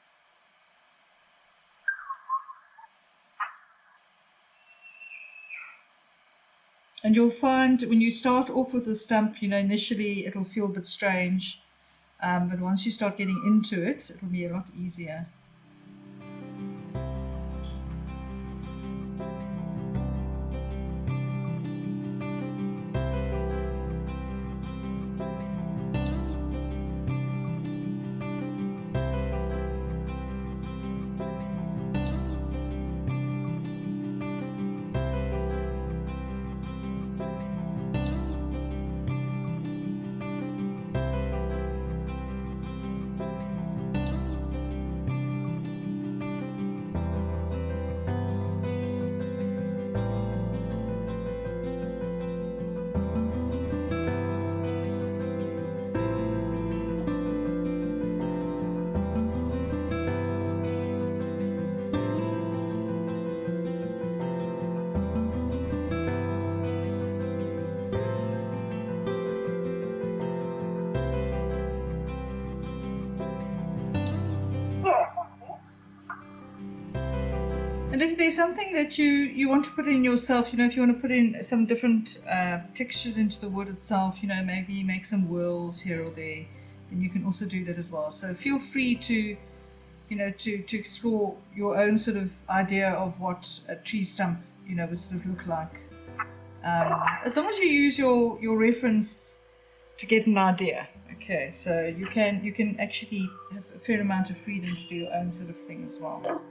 And you'll find when you start off with the stump, you know, initially it'll feel a bit strange. But once you start getting into it, it'll be a lot easier. And if there's something that you want to put in yourself, you know, if you want to put in some different textures into the wood itself, you know, maybe make some whirls here or there, then you can also do that as well. So feel free to, you know, to explore your own sort of idea of what a tree stump, you know, would sort of look like. As long as you use your reference to get an idea. Okay, so you can actually have a fair amount of freedom to do your own sort of thing as well.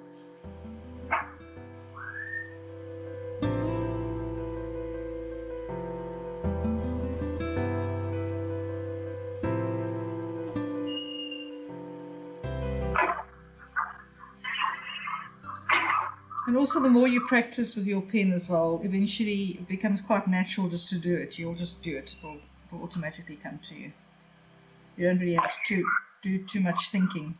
And also, the more you practice with your pen as well, eventually it becomes quite natural just to do it. You'll just do it. It'll automatically come to you. You don't really have to do too much thinking.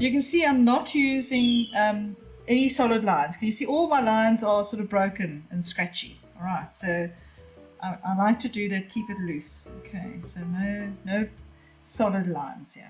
You can see I'm not using any solid lines. Can you see all my lines are sort of broken and scratchy? All right, so I like to do that, keep it loose. Okay, so no solid lines here.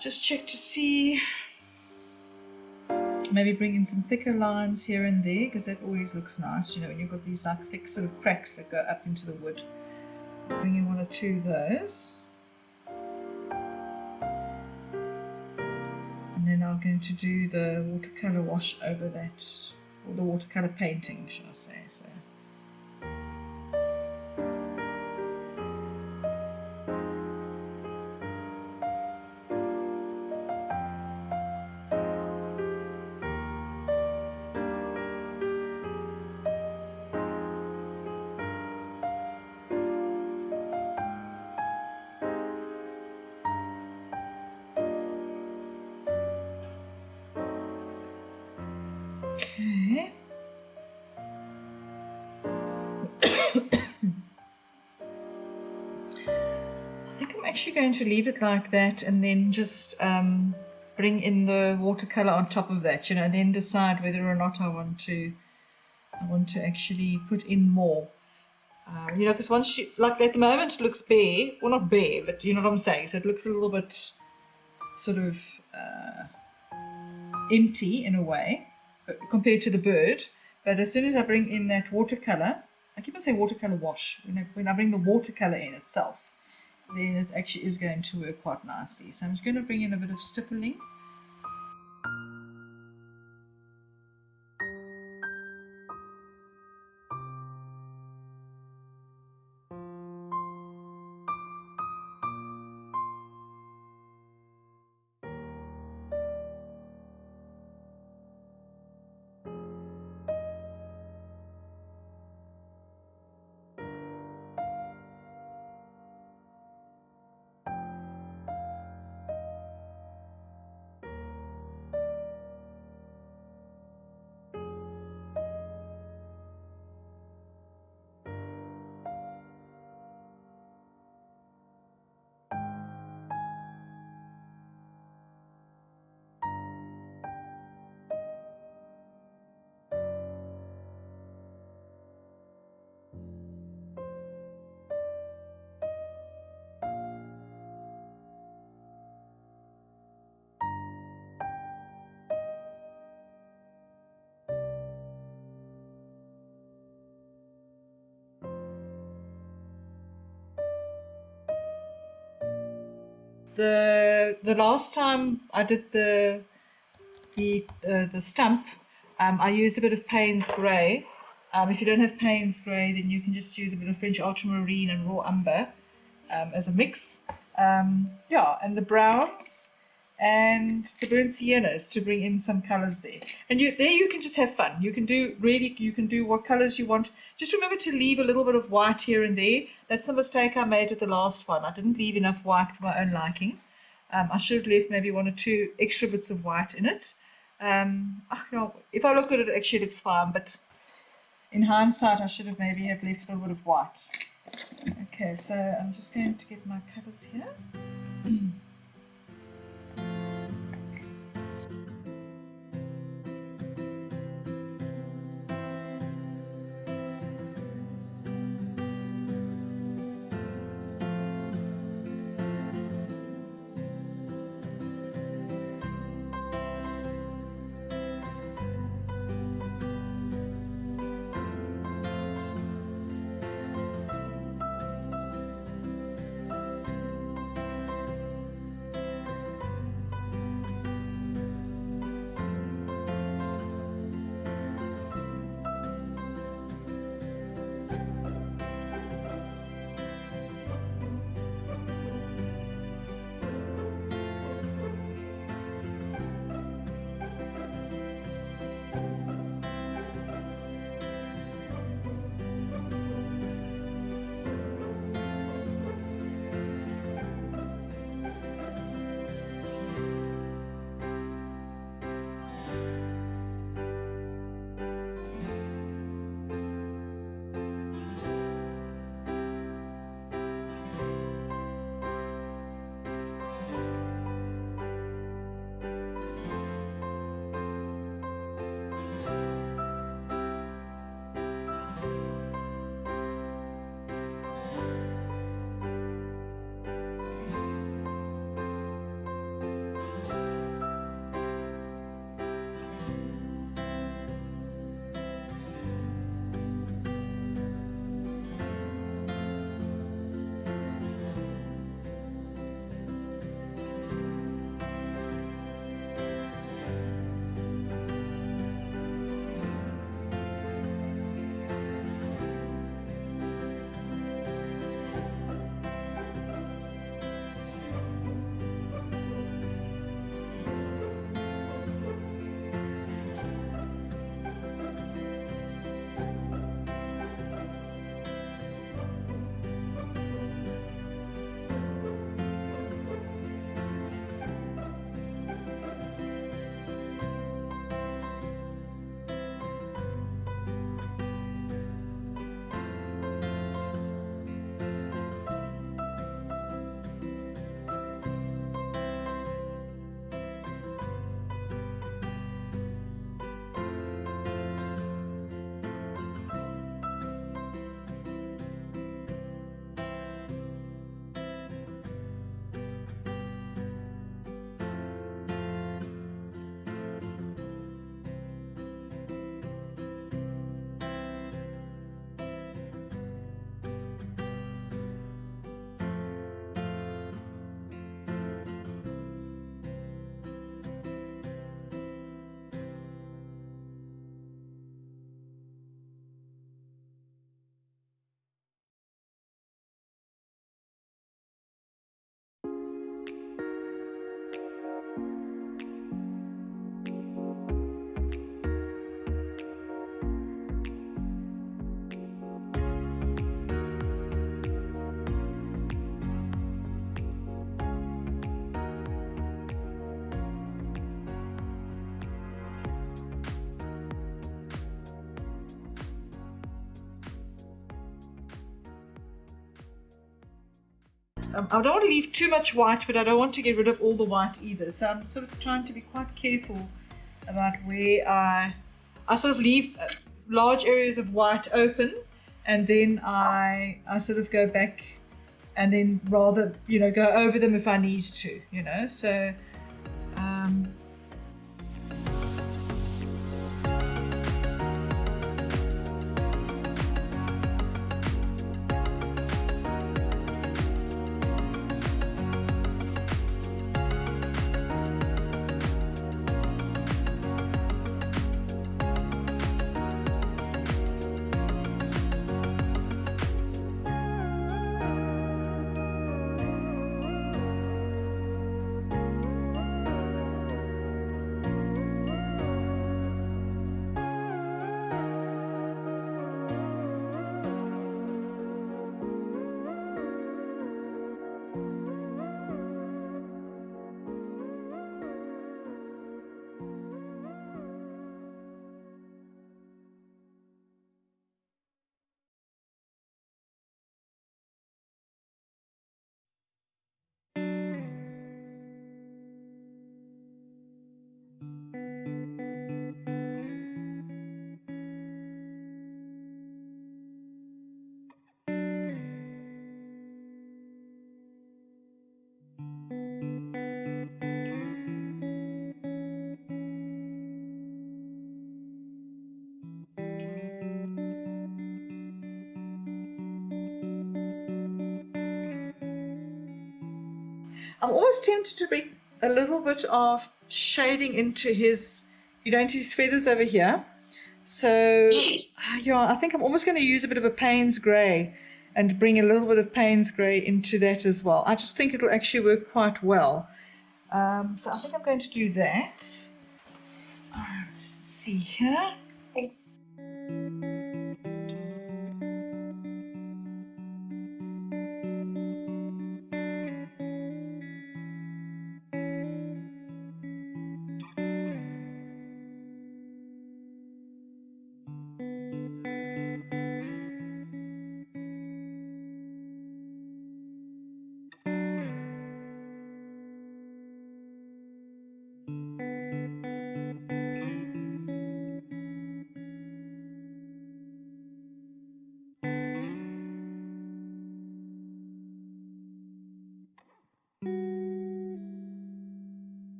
Just check to see. Maybe bring in some thicker lines here and there, because that always looks nice, you know, when you've got these like thick sort of cracks that go up into the wood. Bring in 1 or 2 of those. And then I'm going to do the watercolour wash over that, or the watercolour painting, shall I say. So. Okay. I think I'm actually going to leave it like that and then just bring in the watercolor on top of that, you know, and then decide whether or not I want to actually put in more. You know, because once you, like at the moment it looks bare, well not bare, but you know what I'm saying, so it looks a little bit sort of empty in a way compared to the bird. But as soon as I bring in that watercolor, I keep on saying watercolor wash, when I bring the watercolor in itself, then it actually is going to work quite nicely. So I'm just going to bring in a bit of stippling. The last time I did the stump, I used a bit of Payne's Grey. If you don't have Payne's Grey, then you can just use a bit of French Ultramarine and Raw Umber as a mix. Yeah, and the browns and the burnt siennas to bring in some colours there. And you can just have fun. You can do what colours you want. Just remember to leave a little bit of white here and there. That's the mistake I made with the last one. I didn't leave enough white for my own liking. I should have left maybe 1 or 2 extra bits of white in it. If I look at it, it actually looks fine, but in hindsight, I should have maybe have left a little bit of white. Okay, so I'm just going to get my colours here. I don't want to leave too much white, but I don't want to get rid of all the white either. So I'm sort of trying to be quite careful about where I sort of leave large areas of white open, and then I sort of go back and then rather, go over them if I need to, so I'm always tempted to bring a little bit of shading into into his feathers over here. So, yeah, I think I'm almost going to use a bit of a Payne's grey and bring a little bit of Payne's grey into that as well. I just think it'll actually work quite well. So I think I'm going to do that. Let's see here.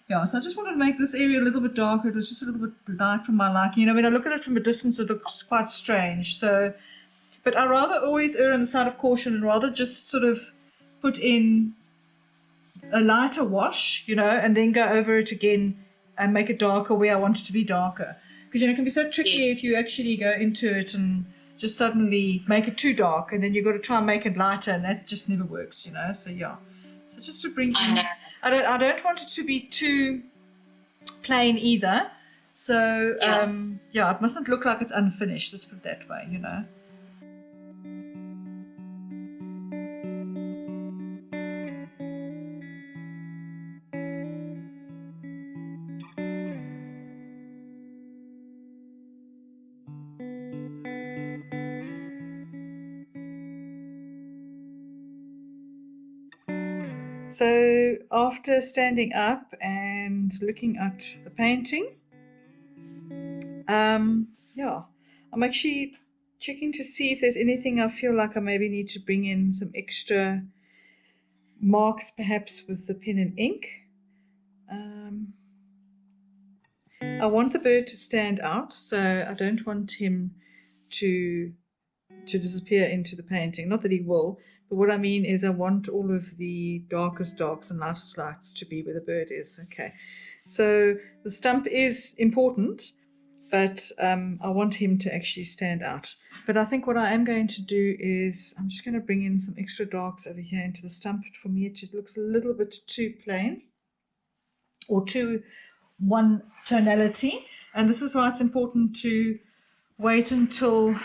Yeah, so I just wanted to make this area a little bit darker. It was just a little bit light from my liking. When I look at it from a distance, it looks quite strange. So, but I rather always err on the side of caution and rather just sort of put in a lighter wash, and then go over it again and make it darker where I want it to be darker. Because, it can be so tricky if you actually go into it and just suddenly make it too dark, and then you've got to try and make it lighter, and that just never works, So, yeah. So just to bring in, I don't want it to be too plain either. So, it mustn't look like it's unfinished, let's put it that way, So after standing up and looking at the painting, yeah, I'm actually checking to see if there's anything I feel like I maybe need to bring in some extra marks, perhaps with the pen and ink. I want the bird to stand out, so I don't want him to disappear into the painting. Not that he will, but what I mean is I want all of the darkest darks and lightest lights to be where the bird is. Okay, so the stump is important, but I want him to actually stand out. But I think what I am going to do is I'm just going to bring in some extra darks over here into the stump. For me, it just looks a little bit too plain or too one tonality. And this is why it's important to wait until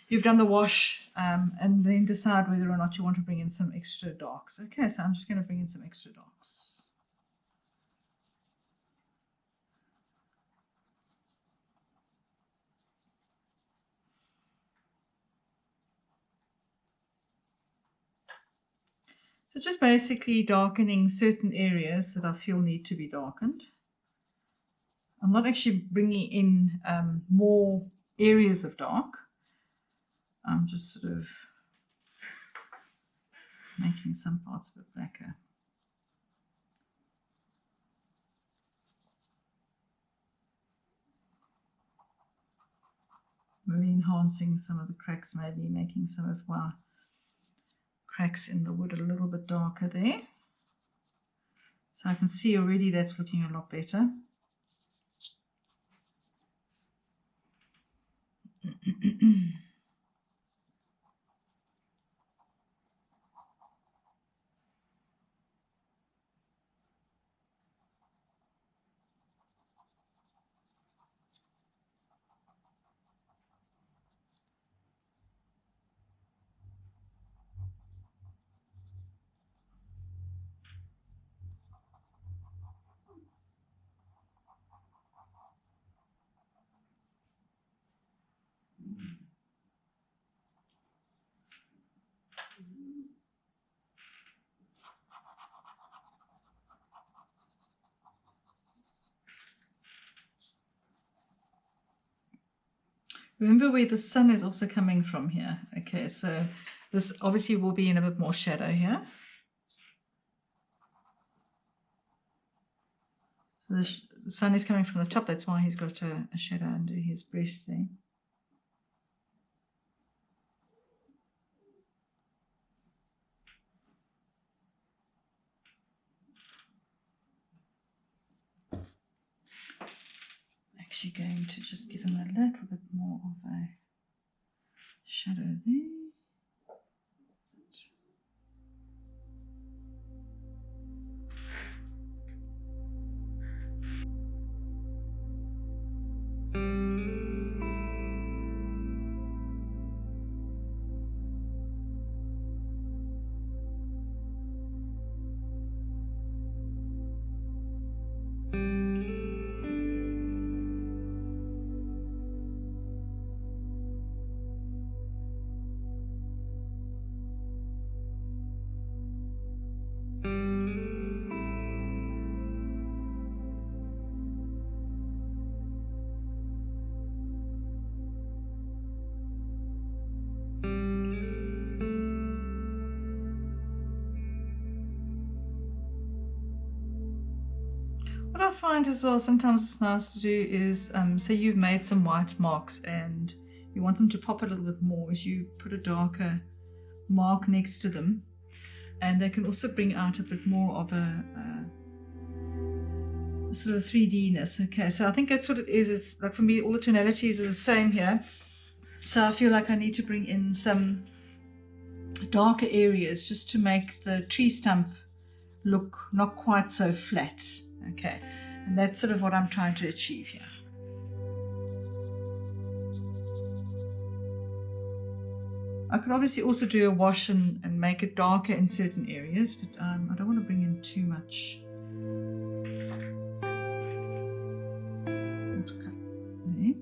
you've done the wash and then decide whether or not you want to bring in some extra darks. Okay, so I'm just going to bring in some extra darks. So just basically darkening certain areas that I feel need to be darkened. I'm not actually bringing in more areas of dark. I'm just sort of making some parts a bit blacker. Maybe enhancing some of the cracks, maybe making some of my cracks in the wood a little bit darker there. So I can see already that's looking a lot better. Remember where the sun is also coming from here. Okay, so this obviously will be in a bit more shadow here. So the sun is coming from the top, that's why he's got a shadow under his breast there. Actually going to just give him a little bit more of a shadow there. What I find as well, sometimes it's nice to do is, say you've made some white marks and you want them to pop a little bit more, is you put a darker mark next to them, and they can also bring out a bit more of a sort of 3D-ness. Okay, so I think that's what it is. It's like, for me, all the tonalities are the same here, so I feel like I need to bring in some darker areas just to make the tree stump look not quite so flat. Okay, and that's sort of what I'm trying to achieve here. I could obviously also do a wash and make it darker in certain areas, but I don't want to bring in too much watercolour there.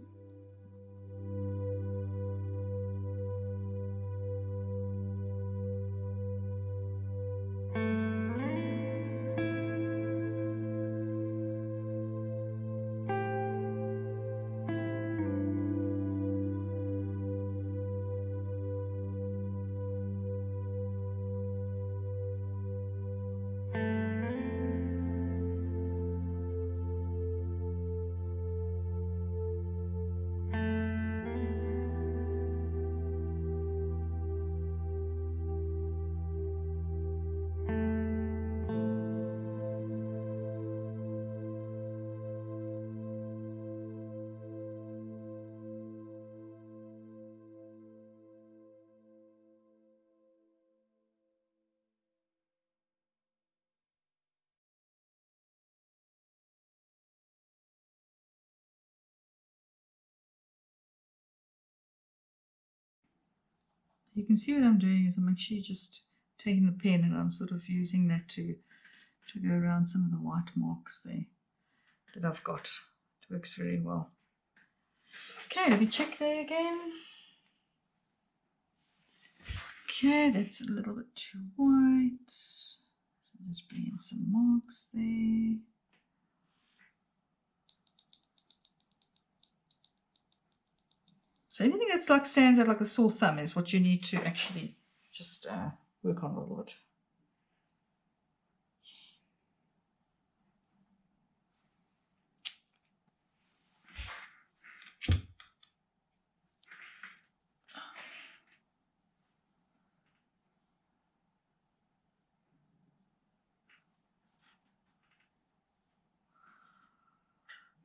you can see what I'm doing is I'm actually just taking the pen and I'm sort of using that to go around some of the white marks there that I've got. It works very well. Okay, let me check there again. Okay, that's a little bit too white. So just bring in some marks there. So anything that's like stands out like a sore thumb is what you need to actually just work on a little bit.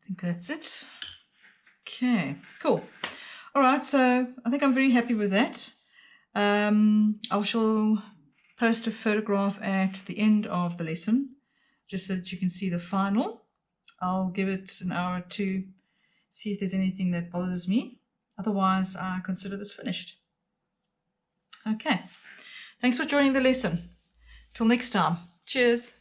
I think that's it. Okay, cool. All right, so I think I'm very happy with that. I shall post a photograph at the end of the lesson, just so that you can see the final. I'll give it an hour or two, see if there's anything that bothers me. Otherwise, I consider this finished. Okay, thanks for joining the lesson. Till next time. Cheers.